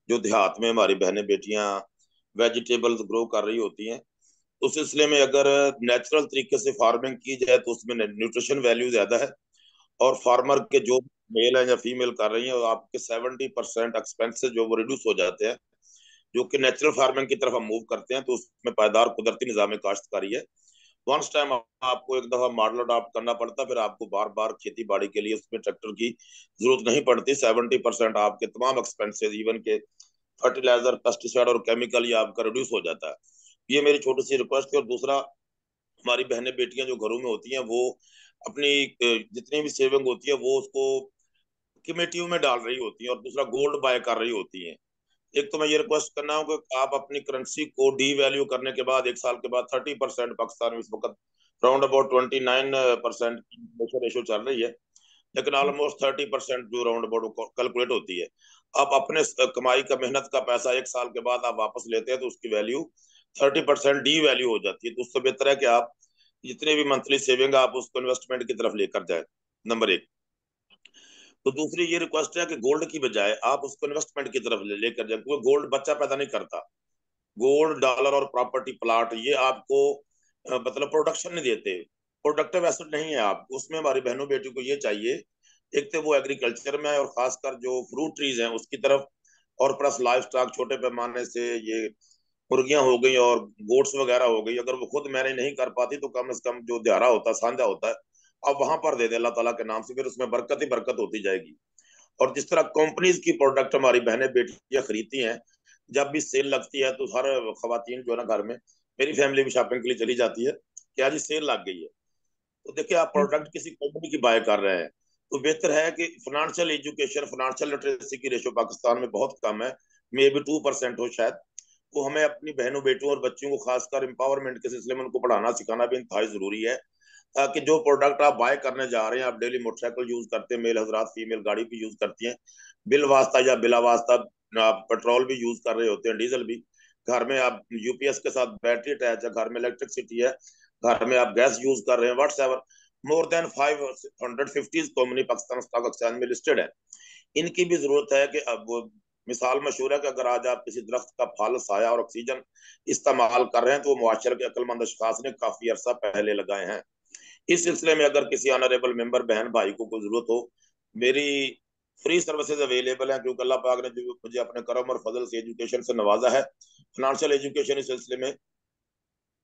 जो देहात में हमारी बहनें बेटियां वेजिटेबल्स ग्रो कर रही होती हैं, तो उस सिलसिले में अगर नेचुरल तरीके से फार्मिंग की जाए तो उसमें न्यूट्रिशन वैल्यू ज्यादा है। और फार्मर के जो मेल है या फीमेल कर रही है, आपके 70% एक्सपेंसेस जो वो रिड्यूस हो जाते हैं, जो कि नेचुरल फार्मिंग की तरफ हम मूव करते हैं, तो उसमें पायदार कुदरती निजाम काश्तकारी है। वंस टाइम आपको एक दफा मॉडल अडॉप्ट करना पड़ता, फिर आपको बार बार खेती बाड़ी के लिए उसमें ट्रैक्टर की जरूरत नहीं पड़ती। 70% आपके तमाम एक्सपेंसेस, इवन के फर्टिलाइजर, पेस्टिसाइड और केमिकल, ये आपका रिड्यूस हो जाता है। ये मेरी छोटी सी रिक्वेस्ट है। और दूसरा, हमारी बहनें बेटियां जो घरों में होती हैं, वो अपनी जितनी भी सेविंग होती है वो उसको कमेटियों में डाल रही होती हैं, और दूसरा गोल्ड बाय कर रही होती हैं। एक तो मैं ये रिक्वेस्ट करना हूँ कि आप अपनी करेंसी को डी वैल्यू करने के बाद, 1 साल के बाद 30%, पाकिस्तान में इस वक्त राउंड अबाउट 29% की इन्फ्लेशन रेशो चल रही है, लेकिन ऑलमोस्ट 30% जो राउंड अबाउट कैलकुलेट होती है, आप अपने कमाई का, मेहनत का पैसा 1 साल के बाद आप वापस लेते हैं तो उसकी वैल्यू 30% डी वैल्यू हो जाती है। तो उससे बेहतर है कि आप जितने भी मंथली सेविंग आप उसको इन्वेस्टमेंट की तरफ लेकर जाए, नंबर एक। तो दूसरी ये रिक्वेस्ट है कि गोल्ड की बजाय आप उसको इन्वेस्टमेंट की तरफ लेकर जाए, क्योंकि गोल्ड बच्चा पैदा नहीं करता। गोल्ड, डॉलर और प्रॉपर्टी, प्लाट, ये आपको मतलब प्रोडक्शन नहीं देते, प्रोडक्टिव एसेट नहीं है आप उसमें। हमारी बहनों बेटियों को ये चाहिए, एक तो वो एग्रीकल्चर में है, और खासकर जो फ्रूट ट्रीज हैं उसकी तरफ, और प्लस लाइफ स्टॉक छोटे पैमाने से, ये मुर्गियां हो गई और गोट्स वगैरह हो गई, अगर वो खुद मैनेज नहीं कर पाती तो कम से कम जो दिहाड़ा होता है, सांझा होता है, आप वहां पर दे दे अल्लाह ताला के नाम से, फिर उसमें बरकत ही बरकत होती जाएगी। और जिस तरह कंपनीज की प्रोडक्ट हमारी बहनें बेटियां खरीदती हैं, जब भी सेल लगती है तो हर खवातीन जो है ना घर में, मेरी फैमिली भी शॉपिंग के लिए चली जाती है कि आज सेल लग गई है, तो देखिए आप प्रोडक्ट किसी कंपनी की बाय कर रहे हैं, तो बेहतर है कि फाइनेंशियल एजुकेशन, फाइनेंशियल लिटरेसी की रेशो पाकिस्तान में बहुत कम है, मे बी 2% हो शायद। तो हमें अपनी बहनों बेटियों और बच्चियों को खासकर एम्पावरमेंट के सिलसिले में उनको पढ़ाना सिखाना भी इंतहाई जरूरी है, ताकि जो प्रोडक्ट आप बाय करने जा रहे हैं, आप डेली मोटरसाइकिल यूज करते हैं, मेल हजरात, फीमेल गाड़ी भी यूज करती हैं, बिल वास्ता या बिला वास्ता आप पेट्रोल भी यूज कर रहे होते हैं, डीजल भी, घर में आप UPS के साथ बैटरी अटैच है, घर में इलेक्ट्रिसिटी है, घर में आप गैस यूज कर रहे हैं, what's ever, more than 550 company Pakistan stock exchange में लिस्टेड है। इनकी भी जरूरत है कि अब वो, मिसाल मशहूर है कि अगर आज आप किसी दरख्त का फल, साया और ऑक्सीजन इस्तेमाल कर रहे हैं, तो वो मुआशरे के अक्लमंद अशखास ने काफी अरसा पहले लगाए हैं। इस सिलसिले में अगर किसी ऑनरेबल मेंबर बहन भाई को कोई जरूरत हो, मेरी फ्री सर्विसेज अवेलेबल है, क्योंकि अल्लाह पाक ने जो मुझे अपने करम और फजल से एजुकेशन से नवाजा है। फाइनेंशियल एजुकेशन इस सिलसिले में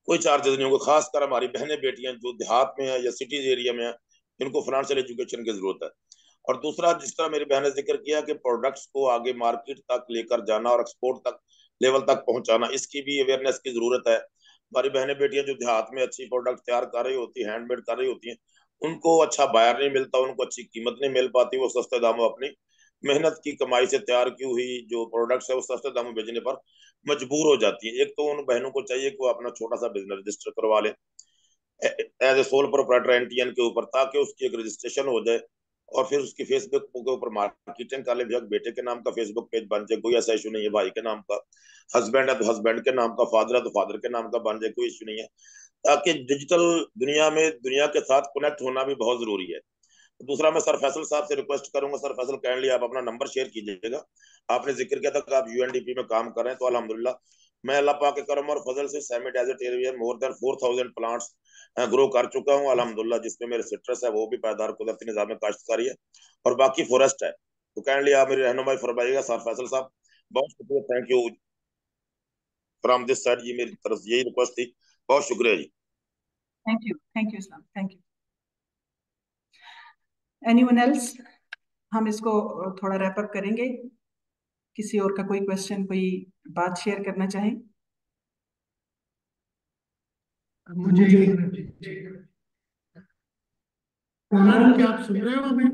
कोई चार्जेस नहीं होगा। खासकर हमारी बहनें बेटियां जो देहात में है या सिटीज एरिया में है, इनको फाइनेंशियल एजुकेशन की जरूरत है। और दूसरा, जिस तरह मेरी बहन ने जिक्र किया कि प्रोडक्ट्स को आगे मार्केट तक लेकर जाना और एक्सपोर्ट तक लेवल तक पहुंचाना, इसकी भी अवेयरनेस की जरूरत है। हमारी बहनें बेटियां जो देहात में अच्छी प्रोडक्ट तैयार कर रही होती है, हैंडमेड कर रही होती हैं, उनको अच्छा बायर नहीं मिलता, उनको अच्छी कीमत नहीं मिल पाती। वो सस्ते दामों अपनी मेहनत की कमाई से तैयार की हुई जो प्रोडक्ट्स है वो सस्ते दामों बेचने पर मजबूर हो जाती है। एक तो उन बहनों को चाहिए कि वो अपना छोटा सा बिजनेस रजिस्टर करवा ले as a sole proprietor NTN के ऊपर, ताकि उसकी एक रजिस्ट्रेशन हो जाए और फिर उसकी फेसबुक के ऊपर मार्केटिंग कर ले। भैया बेटे के नाम का फेसबुक पेज बन जाए, कोई ऐसा इशू नहीं है। भाई के नाम का, हस्बैंड है तो हस्बैंड के नाम का, फादर है तो फादर के नाम का बन जाए, कोई इशू नहीं है। ताकि डिजिटल दुनिया में दुनिया के साथ कनेक्ट होना भी बहुत जरूरी है। दूसरा, मैं सर फैसल साहब से रिक्वेस्ट करूंगा, सर फैसल काइंडली आप अपना नंबर शेयर कीजिएगा। आपने जिक्र किया था कि आप यूएनडीपी में काम कर रहे हैं, तो अल्हम्दुलिल्लाह मैं अल्लाह पाक के करम और फजल से सेमी डेजर्ट एरिया में मोर देन 4000 प्लांट्स ग्रो कर चुका हूँ अल्हम्दुलिल्लाह, जिसमें मेरे सिट्रस है वो भी पायदार कुदरती निजाम में काश्तकारी है और बाकी फॉरेस्ट है। तो काइंडली आप मेरी रहनुमाई फरमाइएगा सर फैसल साहब। बहुत शुक्रिया, thank you from this side. जी मेरी तरफ से यही रिक्वेस्ट थी, बहुत शुक्रिया जी। Thank you Islam, thank you. Anyone else? हम इसको थोड़ा रैप अप करेंगे। किसी और का कोई क्वेश्चन, कोई बात शेयर करना चाहें? मुझे कामरान, क्या आप सुन रहे हो हमें?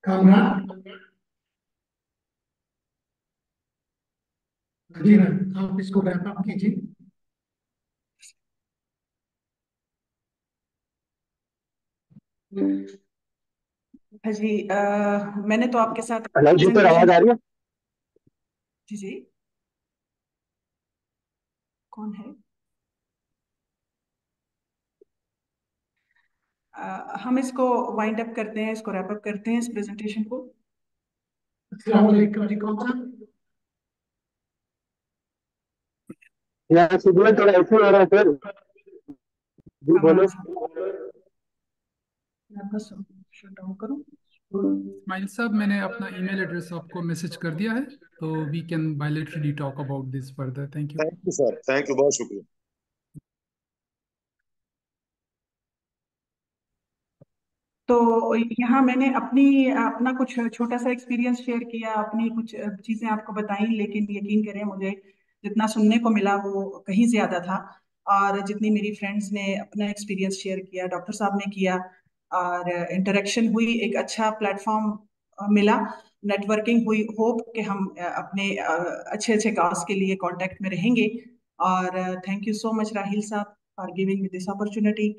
कामरान जी मैम, आप इसको रैप अप कीजिए। हाँ जी, मैंने तो आपके साथ जी सर, आवाज आ रही है? जी जी, कौन है? हम इसको वाइंड अप करते हैं, इसको रैप अप करते हैं इस प्रेजेंटेशन को। अस्सलाम वालेकुम जी, कौन सा? यहाँ सिग्नल थोड़ा इशू हो रहा है सर। जी बोलो। शट डाउन करूं? इस्माइल साहब, मैंने अपना ईमेल एड्रेस आपको मैसेज कर दिया है, तो we can bilaterally talk about this further. Thank you. Thank you sir, thank you, बहुत शुक्रिया। तो यहाँ मैंने अपना कुछ छोटा सा एक्सपीरियंस शेयर किया, अपनी कुछ चीज़ें आपको बताई, लेकिन यकीन करें मुझे जितना सुनने को मिला वो कहीं ज़्यादा था। और जितनी मेरी फ्रेंड्स ने अपना एक्सपीरियंस शेयर किया, डॉक्टर साहब ने किया, और इंटरेक्शन हुई, एक अच्छा प्लेटफॉर्म मिला, नेटवर्किंग हुई। होप कि हम अपने अच्छे अच्छे काज के लिए कांटेक्ट में रहेंगे। और thank you so much Rahil साहब for giving me this opportunity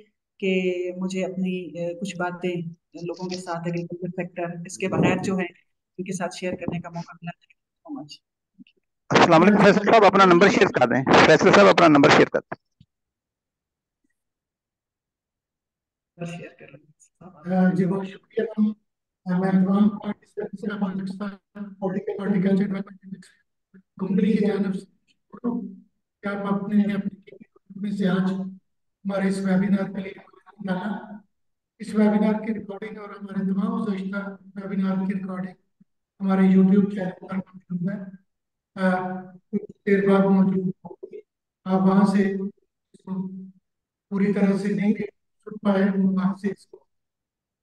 कि मुझे अपनी कुछ बातें लोगों के साथ एग्रीकल्चर सेक्टर इसके बगैर जो है उनके साथ शेयर करने का मौका मिला। Thank you so much. अस्सलाम वालेकुम फैसल साहब, अपना नंबर शेयर कर दें। फैसल साहब अपना नंबर शेयर कर दें। शेयर कर जी बहुत शुक्रिया। मैं तमाम पार्टिसिपेंट्स का पाकिस्तान हॉर्टिकल्चर कंपनी की जानब से कि आप अपने अपने में से आज हमारे इस वेबिनार के लिए निकाला। इस वेबिनार की रिकॉर्डिंग और हमारे तमाम गुज़श्ता वेबिनार की रिकॉर्डिंग हमारे यूट्यूब चैनल पर मौजूद है, कुछ देर बाद मौजूद होगी। आप वहाँ से इसको पूरी तरह से नहीं सुन पाए, वहाँ से इसको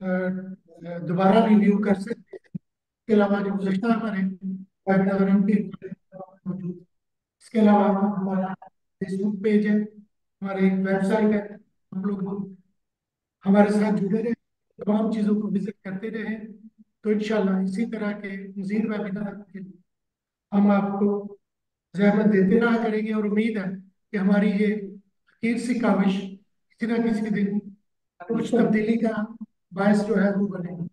दोबारा रिव्यू कर सकते हैं। इसके अलावा जो गुज़श्ता हमारे वेबिनार हैं उनकी मौजूद है। इसके अलावा हमारा फेसबुक पेज है, हमारी वेबसाइट है। हम लोग हमारे साथ जुड़े रहे, तमाम चीज़ों को विजिट करते रहे, तो इंशाल्लाह इसी तरह के मज़ीद वेबिनार के लिए हम आपको ज़हमत देते रहा करेंगे। और उम्मीद है कि हमारी ये अखीर सी काविश किसी न किसी दिन कुछ तब्दीली का बायस जो है वो बनेगा।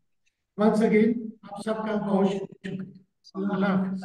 वंस अगेन आप सबका बहुत शुक्रिया। अल्लाह हाफ़िज़।